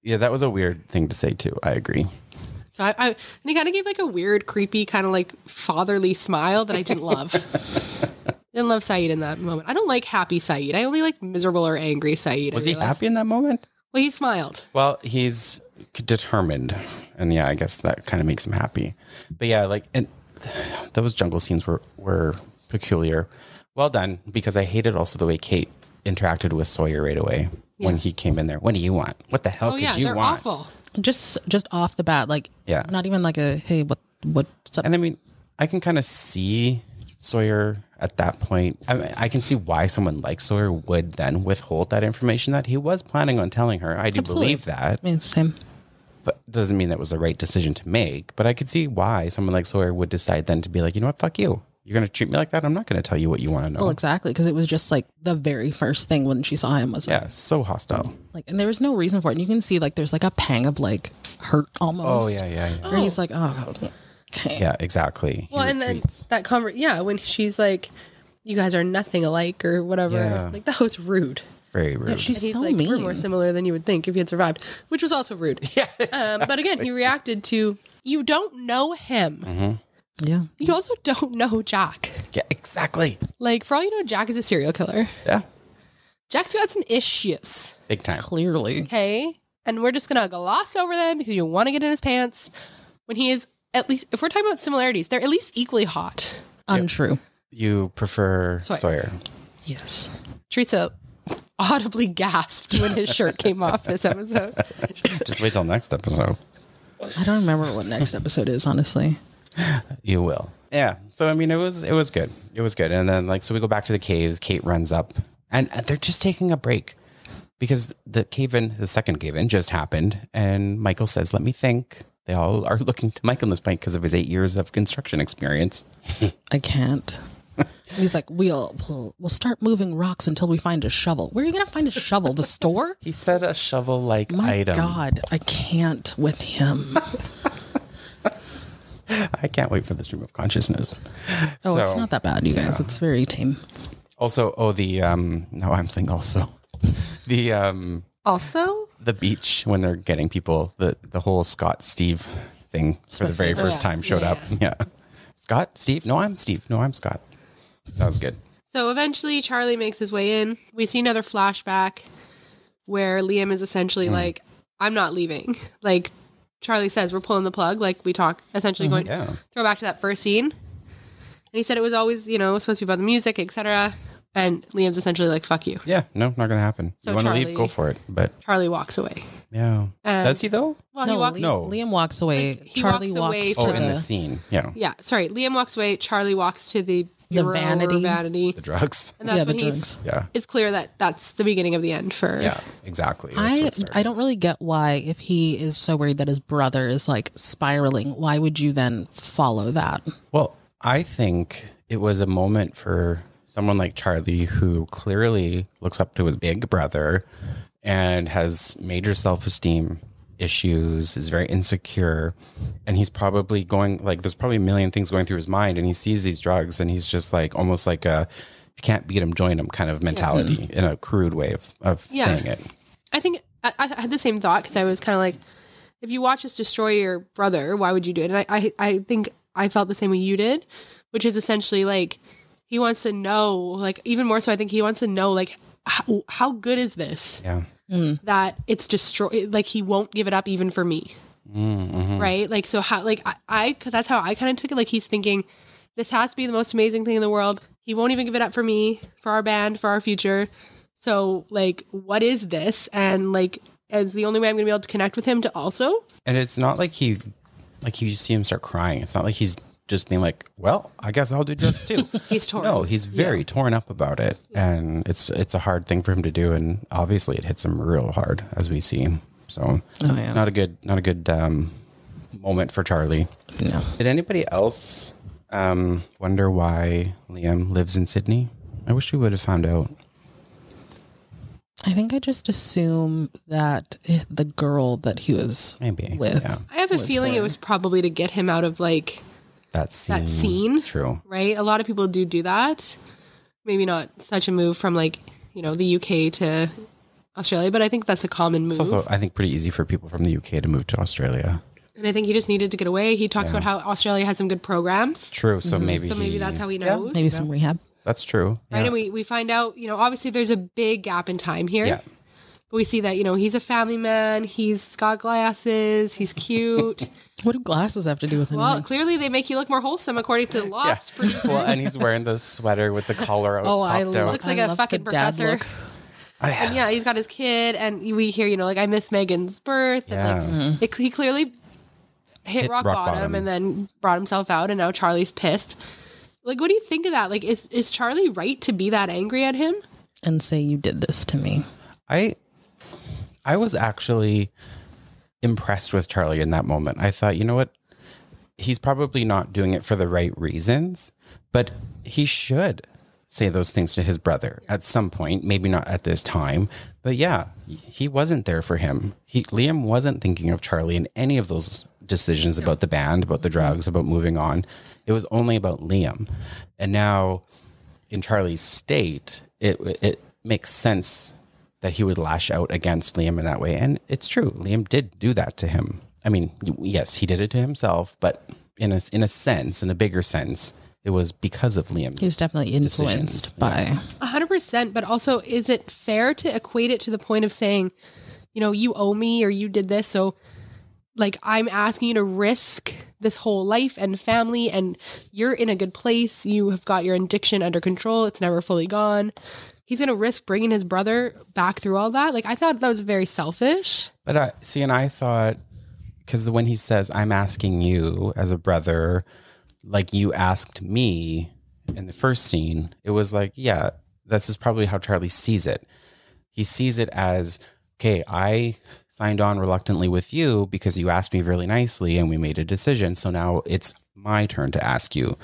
Yeah, that was a weird thing to say, too. I agree. So and he kind of gave like a weird, creepy, kind of like fatherly smile that I didn't love. Didn't love Sayid in that moment. I don't like happy Sayid. I only like miserable or angry Sayid. Was he happy in that moment? Well, he smiled. Well, he's determined. And yeah, I guess that kind of makes him happy. But yeah, like, and those jungle scenes were peculiar. Well done, because I hated also the way Kate interacted with Sawyer right away when he came in there. What do you want? What the hell could you they're want? awful. Just off the bat, like not even like a hey, what's up? And I mean, I can kind of see Sawyer at that point. I can see why someone like Sawyer would then withhold that information that he was planning on telling her. I do believe that. I mean, same. But doesn't mean that was the right decision to make. But I could see why someone like Sawyer would decide then to be like, you know what, fuck you. You're going to treat me like that? I'm not going to tell you what you want to know. Well, exactly, because it was just like the very first thing when she saw him was like, so hostile. like, and there was no reason for it. And you can see like there's like a pang of like hurt almost. Oh, yeah. Where he's like, oh, okay. Yeah, exactly. Well, and then that when she's like, you guys are nothing alike or whatever. Yeah. Like, that was rude. Very rude. Yeah, she's And he's so like, mean. we're more similar than you would think if you had survived, which was also rude. Yeah, but again, he reacted to, you don't know him. Mm-hmm. Yeah. You also don't know Jack. Yeah, exactly. Like, for all you know, Jack is a serial killer. Yeah. Jack's got some issues. Big time. Clearly. Okay. And we're just going to gloss over them because you want to get in his pants when he is, at least, if we're talking about similarities, they're at least equally hot. Untrue. You prefer Sawyer. Yes. Teresa audibly gasped when his shirt came off this episode. Just wait till next episode. I don't remember what next episode is, honestly. You will. Yeah. So, I mean, it was good. It was good. And then, like, so we go back to the caves. Kate runs up. And they're just taking a break. Because the second cave-in just happened. And Michael says, let me think. They all are looking to Mike on this point because of his 8 years of construction experience. I can't. He's like, we'll start moving rocks until we find a shovel. Where are you going to find a shovel? The store? He said a shovel-like My item. God, I can't with him. I can't wait for the stream of consciousness. Oh, it's not that bad, you guys. It's very tame. Also, no, I'm saying also. Also? The beach when they're getting people, the whole Scott Steve thing for the very first time showed up. Yeah. Scott, Steve? No, I'm Steve. No, I'm Scott. That was good. So eventually Charlie makes his way in. We see another flashback where Liam is essentially like, I'm not leaving. Like Charlie says, we're pulling the plug. Like we talk, essentially going, throw back to that first scene. And he said it was always, supposed to be about the music, etc. And Liam's essentially like, fuck you. Yeah, no, not going to happen. So you want to leave, Charlie- go for it. But Charlie walks away. yeah. Does he though? Well, he walks. Liam walks away. Like, he Charlie walks away walks to to in the the scene. Yeah. Yeah, sorry. Liam walks away. Charlie walks to the bureau or vanity. The drugs. And that's the when drugs. Yeah. it's clear that that's the beginning of the end for... Yeah, exactly. That's what started. I don't really get why, if he is so worried that his brother is like spiraling, why would you then follow that? Well, I think it was a moment for someone like Charlie who clearly looks up to his big brother and has major self-esteem issues, is very insecure, and he's probably going like there's probably a million things going through his mind, and he sees these drugs and he's just like almost like a if you can't beat him, join him kind of mentality in a crude way of saying it. I think I had the same thought because I was kind of like, if you watch us destroy your brother, why would you do it? And I think I felt the same way you did, which is essentially like he wants to know, like even more so, I think he wants to know like how good is this? Yeah. That it's destroyed, like he won't give it up even for me. Right? Like, so how, like I that's how I kind of took it. Like he's thinking this has to be the most amazing thing in the world. He won't even give it up for me, for our band, for our future. So like, what is this? And like, as the only way I'm going to be able to connect with him to also. And it's not like you see him start crying. It's not like he's just being like, well, I guess I'll do drugs too. He's torn. No, he's very torn up about it. And it's a hard thing for him to do. And obviously it hits him real hard as we see. So not a good moment for Charlie. No. Did anybody else wonder why Liam lives in Sydney? I wish we would have found out. I think I just assume that the girl that he was with. Yeah. I have a feeling it was probably to get him out of like That scene. that scene. True. Right? A lot of people do that. Maybe not such a move from like, the UK to Australia, but I think that's a common move. It's also, I think, pretty easy for people from the UK to move to Australia. And I think he just needed to get away. He talks about how Australia has some good programs. True. So maybe Maybe that's how he knows. Maybe some rehab. That's true. Right. Yeah. And we find out, obviously there's a big gap in time here. Yeah. But we see that, he's a family man. He's got glasses. He's cute. What do glasses have to do with anything? Well, clearly they make you look more wholesome according to Lost producers. Well, and he's wearing the sweater with the collar popped out. Looks like a fucking professor. And yeah, he's got his kid, and we hear, like, I miss Megan's birth. And like, he clearly hit rock bottom and then brought himself out, and now Charlie's pissed. Like, what do you think of that? Like, is Charlie right to be that angry at him? And say you did this to me. I was actually impressed with Charlie in that moment. I thought, you know what? He's probably not doing it for the right reasons, but he should say those things to his brother at some point, maybe not at this time, but yeah, he wasn't there for him. Liam wasn't thinking of Charlie in any of those decisions about the band, about the drugs, about moving on. It was only about Liam. And now in Charlie's state, it makes sense that he would lash out against Liam in that way. And it's true. Liam did do that to him. I mean, yes, he did it to himself, but in a sense, in a bigger sense, it was because of Liam's. He was definitely influenced by 100%. But also, is it fair to equate it to the point of saying, you owe me or you did this? So like, I'm asking you to risk this whole life and family, and you're in a good place. You have got your addiction under control. It's never fully gone. He's going to risk bringing his brother back through all that. Like, I thought that was very selfish. But I thought, because when he says, I'm asking you as a brother, like you asked me in the first scene, it was like, yeah, this is probably how Charlie sees it. He sees it as, okay, I signed on reluctantly with you because you asked me really nicely and we made a decision. So now it's my turn to ask you.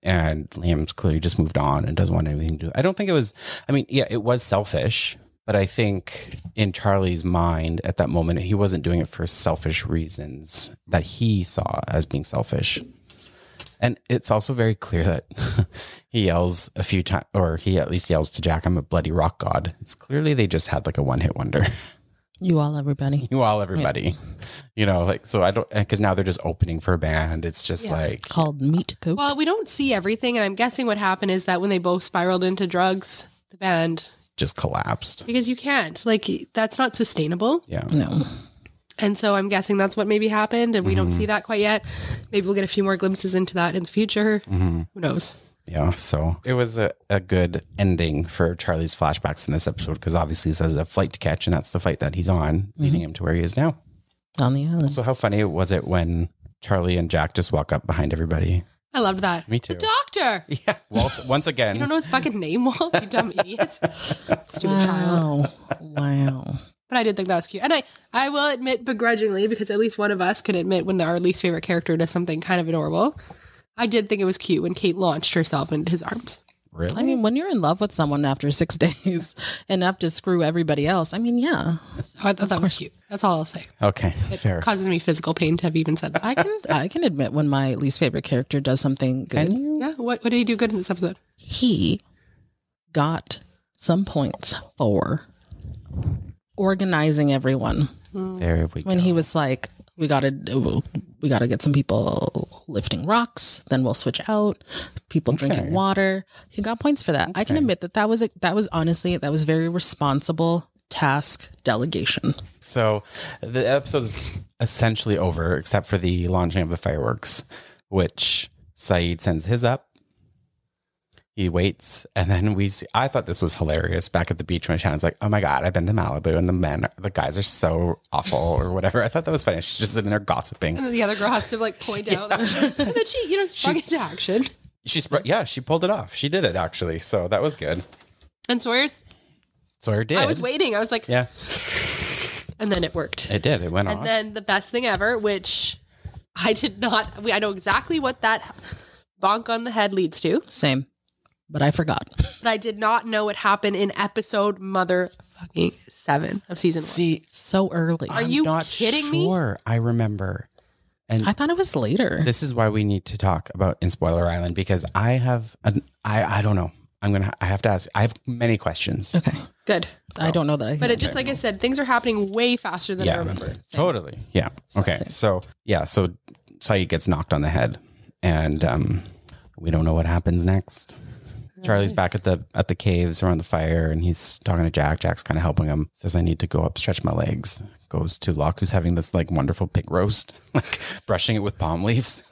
And Liam's clearly just moved on and doesn't want anything to do. I don't think it was, I mean, yeah, it was selfish, but I think in Charlie's mind at that moment, he wasn't doing it for selfish reasons that he saw as being selfish. And it's also very clear that he yells a few times, or he at least yells to Jack, I'm a bloody rock god. It's clearly they just had like a one-hit wonder. You all, everybody. You all, everybody. Yeah. You know, like, so I don't, because now they're just opening for a band. It's just like. Called Meat Coke. Well, we don't see everything. And I'm guessing what happened is that when they both spiraled into drugs, the band just collapsed. Because you can't. Like, that's not sustainable. Yeah. No. And so I'm guessing that's what maybe happened. And we don't see that quite yet. Maybe we'll get a few more glimpses into that in the future. Who knows? Yeah, so it was a good ending for Charlie's flashbacks in this episode because obviously he says a flight to catch, and that's the flight that he's on, leading him to where he is now. On the island. So how funny was it when Charlie and Jack just walk up behind everybody? I loved that. Me too. The doctor! Yeah, Walt, once again. You don't know his fucking name, Walt? You dumb idiot. Stupid child. Wow. But I did think that was cute. And I will admit begrudgingly, because at least one of us can admit when our least favorite character does something kind of adorable. I did think it was cute when Kate launched herself into his arms. Really? I mean, when you're in love with someone after 6 days enough to screw everybody else, I mean, yeah. So I thought that was cute. That's all I'll say. Okay, It fair. causes me physical pain to have even said that. I can admit when my least favorite character does something good. Can you? Yeah, what did he do good in this episode? He got some points for organizing everyone. There we go. When he was like, we gotta get some people lifting rocks, then we'll switch out, people drinking water. He got points for that. I can admit that was honestly very responsible task delegation. So the episode's essentially over except for the launching of the fireworks, which Sayid sends his up. He waits, and then we see, I thought this was hilarious back at the beach when Shannon's like, oh my God, I've been to Malibu and the guys are so awful or whatever. I thought that was funny. She's just sitting there gossiping. And then the other girl has to like point out. And then she, sprung into action. She pulled it off. She did it actually. So that was good. And Sawyer did. I was waiting. I was like, yeah. And then it worked. It did. It went off. And then the best thing ever, which I know exactly what that bonk on the head leads to. Same. But I forgot. But I did not know it happened in episode motherfucking 7 of season 1. See, so early. Are you kidding me? I remember. And I thought it was later. this is why we need to talk about in Spoiler Island because I have I don't know. I have to ask. I have many questions. Okay. Good. I don't know that. But it just, like I said, things are happening way faster than I remember. Totally. Yeah. Okay. So Sayid gets knocked on the head and we don't know what happens next. Charlie's back at the caves around the fire and he's talking to Jack. Jack's kind of helping him. Says, I need to go up, stretch my legs. Goes to Locke, who's having this like wonderful pig roast, like brushing it with palm leaves.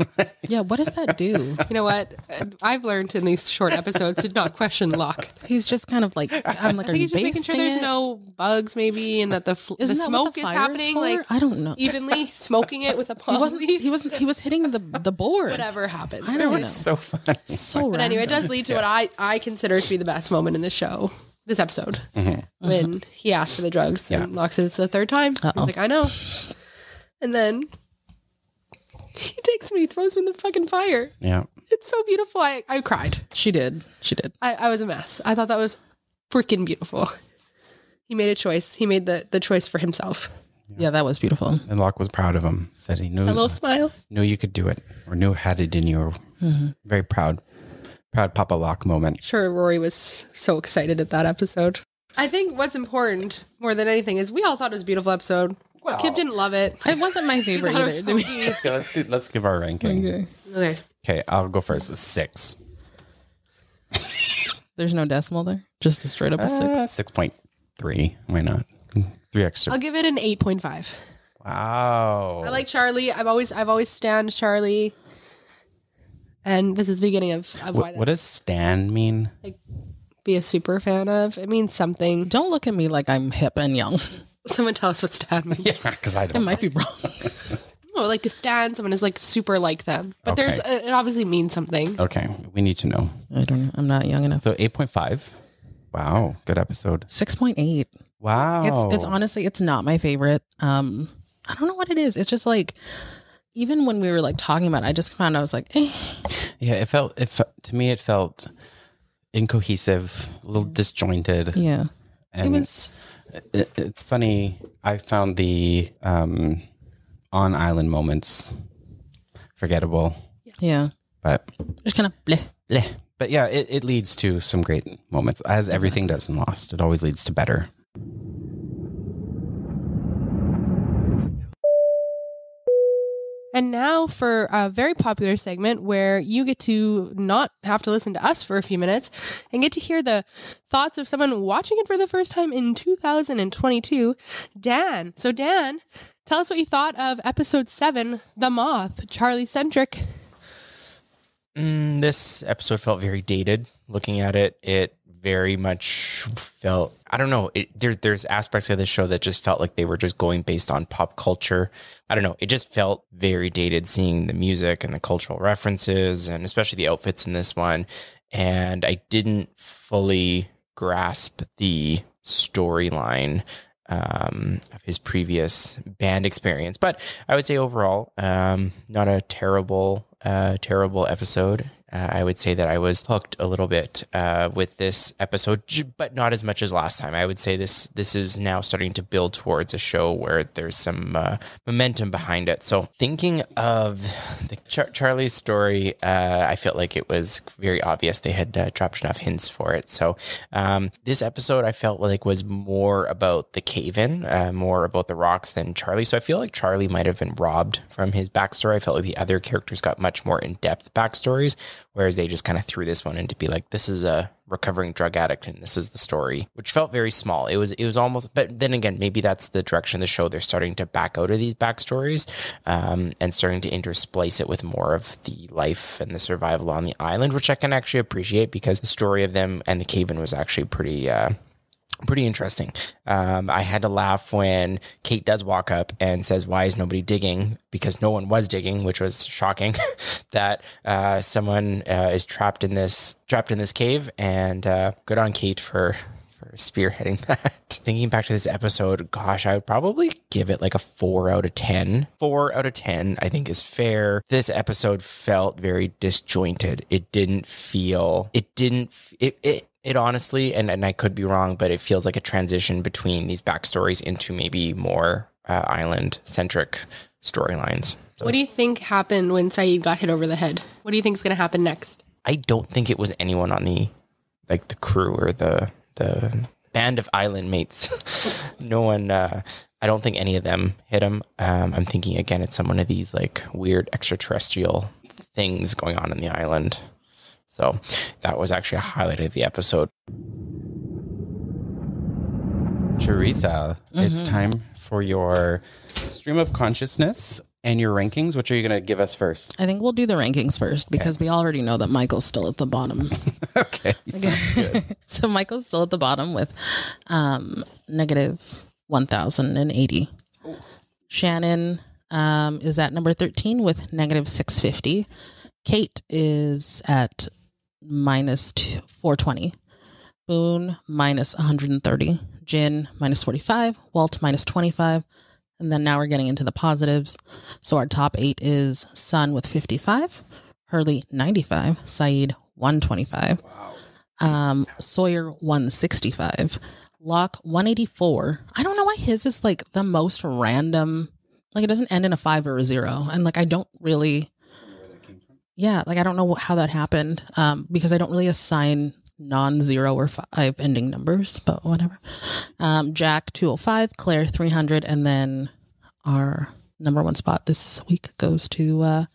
Yeah, what does that do? You know what? I've learned in these short episodes to not question Locke. He's just kind of like, I'm like, I think he's just making sure there's no bugs maybe and that the smoke is happening. Like, I don't know. Evenly smoking it with a palm leaf. He was hitting the board. Whatever happens. I don't know. So funny. So But anyway, it does lead to what I consider to be the best moment in the show. This episode when he asked for the drugs and Locke said it's the third time. He's like, I know. And then he takes him and he throws him in the fucking fire. Yeah. It's so beautiful. I cried. She did. I was a mess. I thought that was freaking beautiful. He made a choice. He made the choice for himself. Yeah, that was beautiful. And Locke was proud of him. Said he knew. A little smile. Knew you could do it or knew had it in you. Very proud. Proud Papa Locke moment. Sure, Rory was so excited at that episode. I think what's important more than anything is we all thought it was a beautiful episode. Well, Kip didn't love it. It wasn't my favorite either. Let's give our ranking. Okay, I'll go first. 6. There's no decimal there? Just a straight up a 6? 6.3. Why not? 3 extra. I'll give it an 8.5. Wow. I like Charlie. I've always stand Charlie. And this is the beginning of why what does stan mean? Like, be a super fan of. It means something. Don't look at me like I'm hip and young. Someone tell us what stan means. Yeah, because I don't It might be wrong. No, like to stand someone is like super like them. But it obviously means something. Okay, we need to know. I don't know. I'm not young enough. So 8.5. Wow, good episode. 6.8. Wow. It's honestly, it's not my favorite. I don't know what it is. It's just like, even when we were like talking about it, I just found I was like, eh. Yeah, to me, it felt incohesive, a little disjointed. Yeah. And It was, it's funny. I found the on-island moments forgettable, yeah, but just kind of bleh. bleh. But yeah, it leads to some great moments, as everything does in Lost. It always leads to better. And now for a very popular segment where you get to not have to listen to us for a few minutes and get to hear the thoughts of someone watching it for the first time in 2022, Dan. So Dan, tell us what you thought of episode 7, The Moth, Charlie centric. This episode felt very dated. Looking at it, it very much felt, I don't know, there's aspects of the show that just felt like they were just going based on pop culture. I don't know, it just felt very dated, seeing the music and the cultural references, and especially the outfits in this one. And I didn't fully grasp the storyline of his previous band experience. But I would say overall, not a terrible episode. I would say that I was hooked a little bit with this episode, but not as much as last time. I would say this is now starting to build towards a show where there's some momentum behind it. So thinking of the Charlie's story, I felt like it was very obvious they had dropped enough hints for it. So this episode I felt like was more about the cave-in, more about the rocks than Charlie. So I feel like Charlie might have been robbed from his backstory. I felt like the other characters got much more in-depth backstories, whereas they just kind of threw this one in to be like, this is a recovering drug addict and this is the story, which felt very small. It was almost, but then again, maybe that's the direction of the show. They're starting to back out of these backstories and starting to intersplice it with more of the life and the survival on the island, which I can actually appreciate, because the story of them and the cave-in was actually pretty interesting. I had to laugh when Kate does walk up and says, "Why is nobody digging?" Because no one was digging, which was shocking. That someone is trapped in this cave, and good on Kate for spearheading that. Thinking back to this episode, gosh, I would probably give it like a 4 out of 10. 4 out of 10, I think, is fair. This episode felt very disjointed. It honestly, and I could be wrong, but it feels like a transition between these backstories into maybe more island-centric storylines. So, What do you think happened when Sayid got hit over the head? What do you think is going to happen next? I don't think it was anyone on the crew or the band of island mates. No one, I don't think any of them hit him. I'm thinking, again, it's some one of these like weird extraterrestrial things going on in the island. So that was actually a highlight of the episode. Teresa, it's time for your stream of consciousness and your rankings. Which are you going to give us first? I think we'll do the rankings first, because we already know that Michael's still at the bottom. Okay, sounds good. So Michael's still at the bottom with negative 1,080. Shannon is at number 13 with negative 650. Kate is at minus 420. Boone minus 130. Jin minus 45. Walt minus 25. And then now we're getting into the positives. So our top 8 is Sun with 55. Hurley 95. Sayid 125. Wow. Sawyer 165. Locke 184. I don't know why his is like the most random. Like, it doesn't end in a 5 or a 0. And like, I don't really... Yeah, like I don't know how that happened, because I don't really assign non-0 or 5 ending numbers, but whatever. Jack 205, Claire 300, and then our number 1 spot this week goes to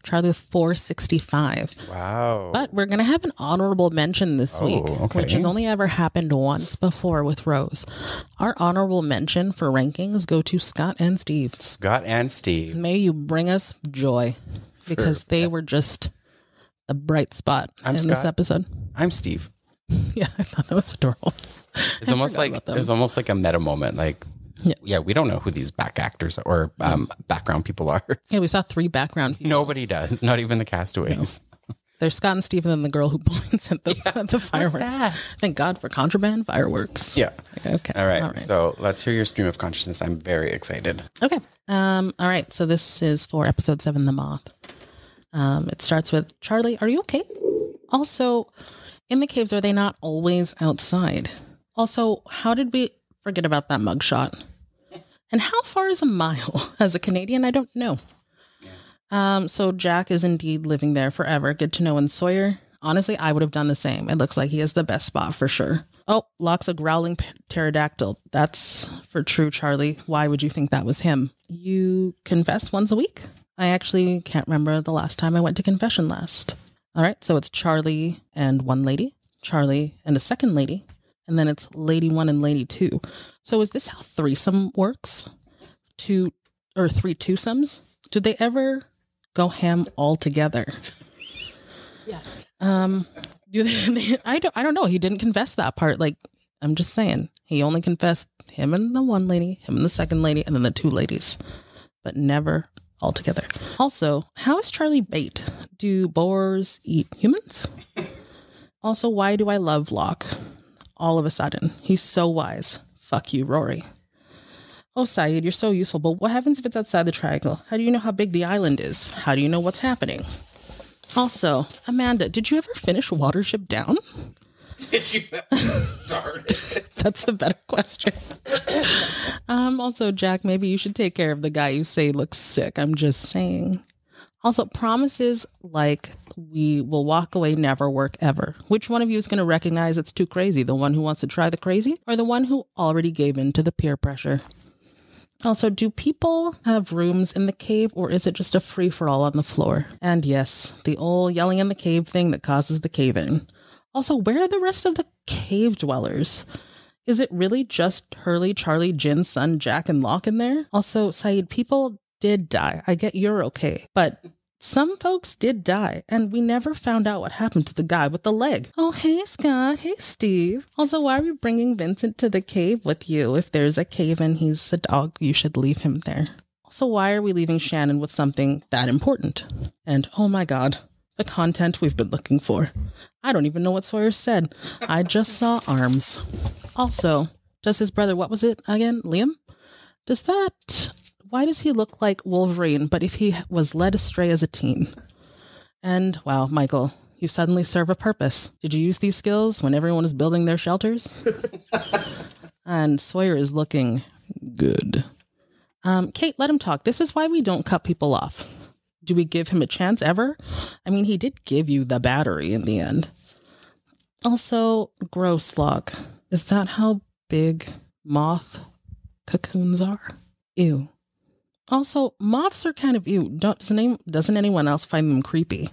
Charlie with 465. Wow. But we're going to have an honorable mention this week, which has only ever happened once before with Rose. Our honorable mention for rankings go to Scott and Steve. Scott and Steve. May you bring us joy. Because they were just a bright spot in Scott. This episode. I'm Steve. Yeah, I thought that was adorable. It's almost like a meta moment. Like, yeah, we don't know who these back actors or background people are. Yeah, we saw 3 background people. Nobody does. Not even the castaways. There's Scott and Steve and then the girl who points at the fireworks. What's that? Thank God for contraband fireworks. Yeah. Okay. All right. So let's hear your stream of consciousness. I'm very excited. Okay. All right. So this is for episode 7, The Moth. It starts with, Charlie, are you okay? Also, in the caves, are they not always outside? Also, how did we forget about that mugshot? And how far is a mile? As a Canadian, I don't know. So Jack is indeed living there forever. Good to know. And Sawyer, honestly, I would have done the same. It looks like he has the best spot for sure. Oh, Locke's a growling pterodactyl. That's for true, Charlie. Why would you think that was him? You confess once a week? I actually can't remember the last time I went to confession last. All right, so it's Charlie and one lady, Charlie and a second lady, and then it's lady 1 and lady 2. So is this how threesome works? 2 or 3 twosomes? Did they ever go ham all together? Yes. I don't know. He didn't confess that part. Like, I'm just saying. He only confessed him and the one lady, him and the second lady, and then the 2 ladies. But never all together. Also, how is Charlie bait? Do boars eat humans? Also, why do I love Locke? All of a sudden. He's so wise. Fuck you, Rory. Oh, Sayid, you're so useful, but what happens if it's outside the triangle? How do you know how big the island is? How do you know what's happening? Also, Amanda, did you ever finish Watership Down? Did you start it? That's the better question. Also, Jack, maybe you should take care of the guy you say looks sick. I'm just saying. Also, promises like we will walk away never work ever. Which one of you is going to recognize it's too crazy? The one who wants to try the crazy or the one who already gave in to the peer pressure? Also, do people have rooms in the cave or is it just a free-for-all on the floor? And yes, the old yelling in the cave thing that causes the cave-in. Also, where are the rest of the cave dwellers? Is it really just Hurley, Charlie, Jin, Sun, Jack, and Locke in there? Also, Sayid, people did die. I get you're okay. But some folks did die, and we never found out what happened to the guy with the leg. Oh, hey, Scott. Hey, Steve. Also, why are we bringing Vincent to the cave with you? If there's a cave and he's a dog, you should leave him there. Also, why are we leaving Shannon with something that important? And, oh my God, the content we've been looking for. I don't even know what Sawyer said. I just saw arms. Also, does his brother, what was it again? Liam? Why does he look like Wolverine, but if he was led astray as a teen? And, wow, Michael, you suddenly serve a purpose. Did you use these skills when everyone is building their shelters? And Sawyer is looking good. Kate, let him talk. This is why we don't cut people off. Do we give him a chance ever? I mean, he did give you the battery in the end. Also, gross, Locke. Is that how big moth cocoons are? Ew. Also, moths are kind of ew. Doesn't anyone else find them creepy?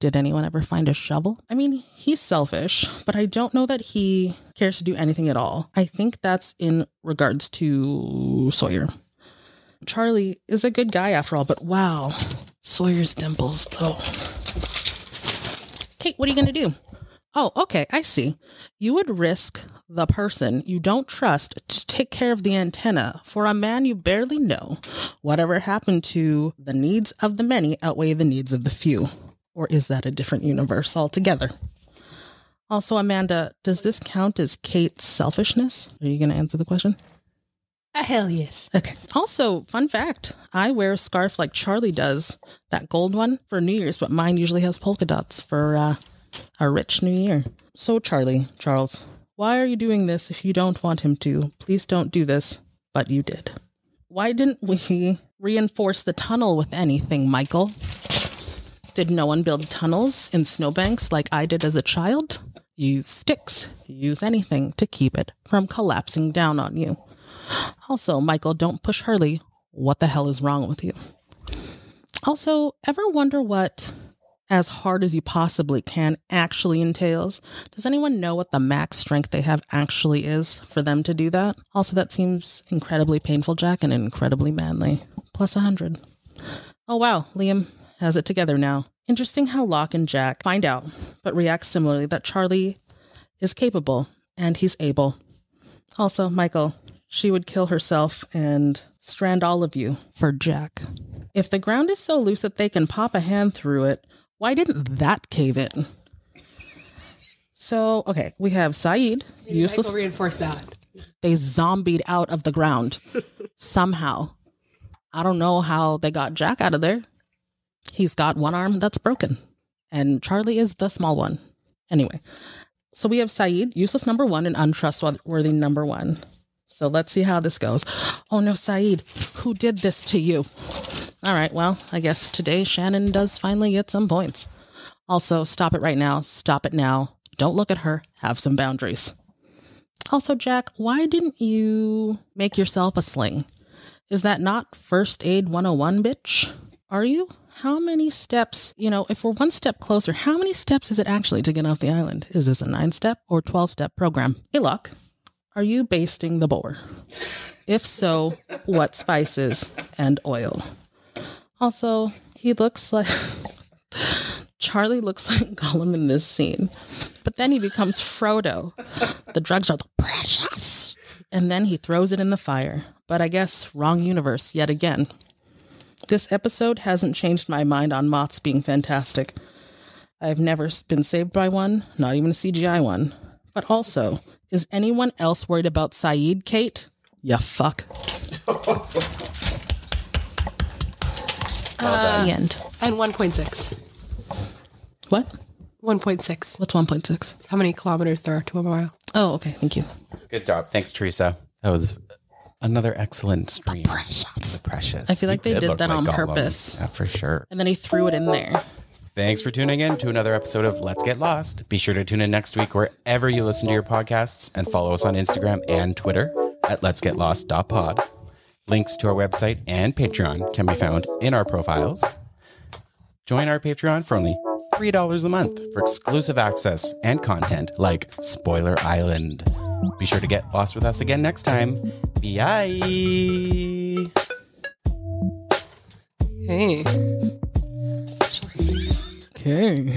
Did anyone ever find a shovel? I mean, he's selfish, but I don't know that he cares to do anything at all. I think that's in regards to Sawyer. Charlie is a good guy after all, but wow, Sawyer's dimples, though. Kate, what are you going to do? Oh, okay, I see. You would risk the person you don't trust to take care of the antenna for a man you barely know. Whatever happened to the needs of the many outweigh the needs of the few. Or is that a different universe altogether? Also, Amanda, does this count as Kate's selfishness? Are you going to answer the question? Hell yes. Okay. Also, fun fact, I wear a scarf like Charlie does, that gold one, for New Year's, but mine usually has polka dots for a rich New Year. So, Charles, why are you doing this if you don't want him to? Please don't do this, but you did. Why didn't we reinforce the tunnel with anything, Michael? Did no one build tunnels in snowbanks like I did as a child? Use sticks. Use anything to keep it from collapsing down on you. Also, Michael, don't push Hurley. What the hell is wrong with you? Also, ever wonder what as hard as you possibly can actually entails? Does anyone know what the max strength they have actually is for them to do that? Also, that seems incredibly painful, Jack, and incredibly manly. Plus 100. Oh, wow. Liam has it together now. Interesting how Locke and Jack find out, but react similarly, that Charlie is capable and he's able. Also, Michael, she would kill herself and strand all of you for Jack. If the ground is so loose that they can pop a hand through it, Why didn't that cave in? So, okay, we have Sayid. Useless. Michael reinforce that. They zombied out of the ground somehow. I don't know how they got Jack out of there. He's got one arm that's broken. And Charlie is the small one. Anyway, so we have Sayid, useless number 1 and untrustworthy number 1. So let's see how this goes. Oh no, Sayid, who did this to you? All right, well, I guess today Shannon does finally get some points. Also, stop it right now. Stop it now. Don't look at her. Have some boundaries. Also, Jack, why didn't you make yourself a sling? Is that not first aid 101, bitch? Are you? How many steps, if we're one step closer, how many steps is it actually to get off the island? Is this a 9-step or 12-step program? Hey, Locke, are you basting the boar? If so, what spices and oil? Also, he looks like... Charlie looks like Gollum in this scene. But then he becomes Frodo. The drugs are precious. And then he throws it in the fire. But I guess wrong universe yet again. This episode hasn't changed my mind on moths being fantastic. I've never been saved by one, not even a CGI one. But also, is anyone else worried about Sayid, Kate? Ya fuck. The end. And 1.6. What? 1.6. What's 1.6? It's how many kilometers there are to a mile. Oh, okay. Thank you. Good job. Thanks, Teresa. That was another excellent stream. Precious. I feel like they did that on purpose. Yeah, for sure. And then he threw it in there. Thanks for tuning in to another episode of Let's Get Lost. Be sure to tune in next week wherever you listen to your podcasts and follow us on Instagram and Twitter at letsgetlost.pod. Links to our website and Patreon can be found in our profiles. Join our Patreon for only $3 a month for exclusive access and content like Spoiler Island. Be sure to get lost with us again next time. Bye. Hey. Okay.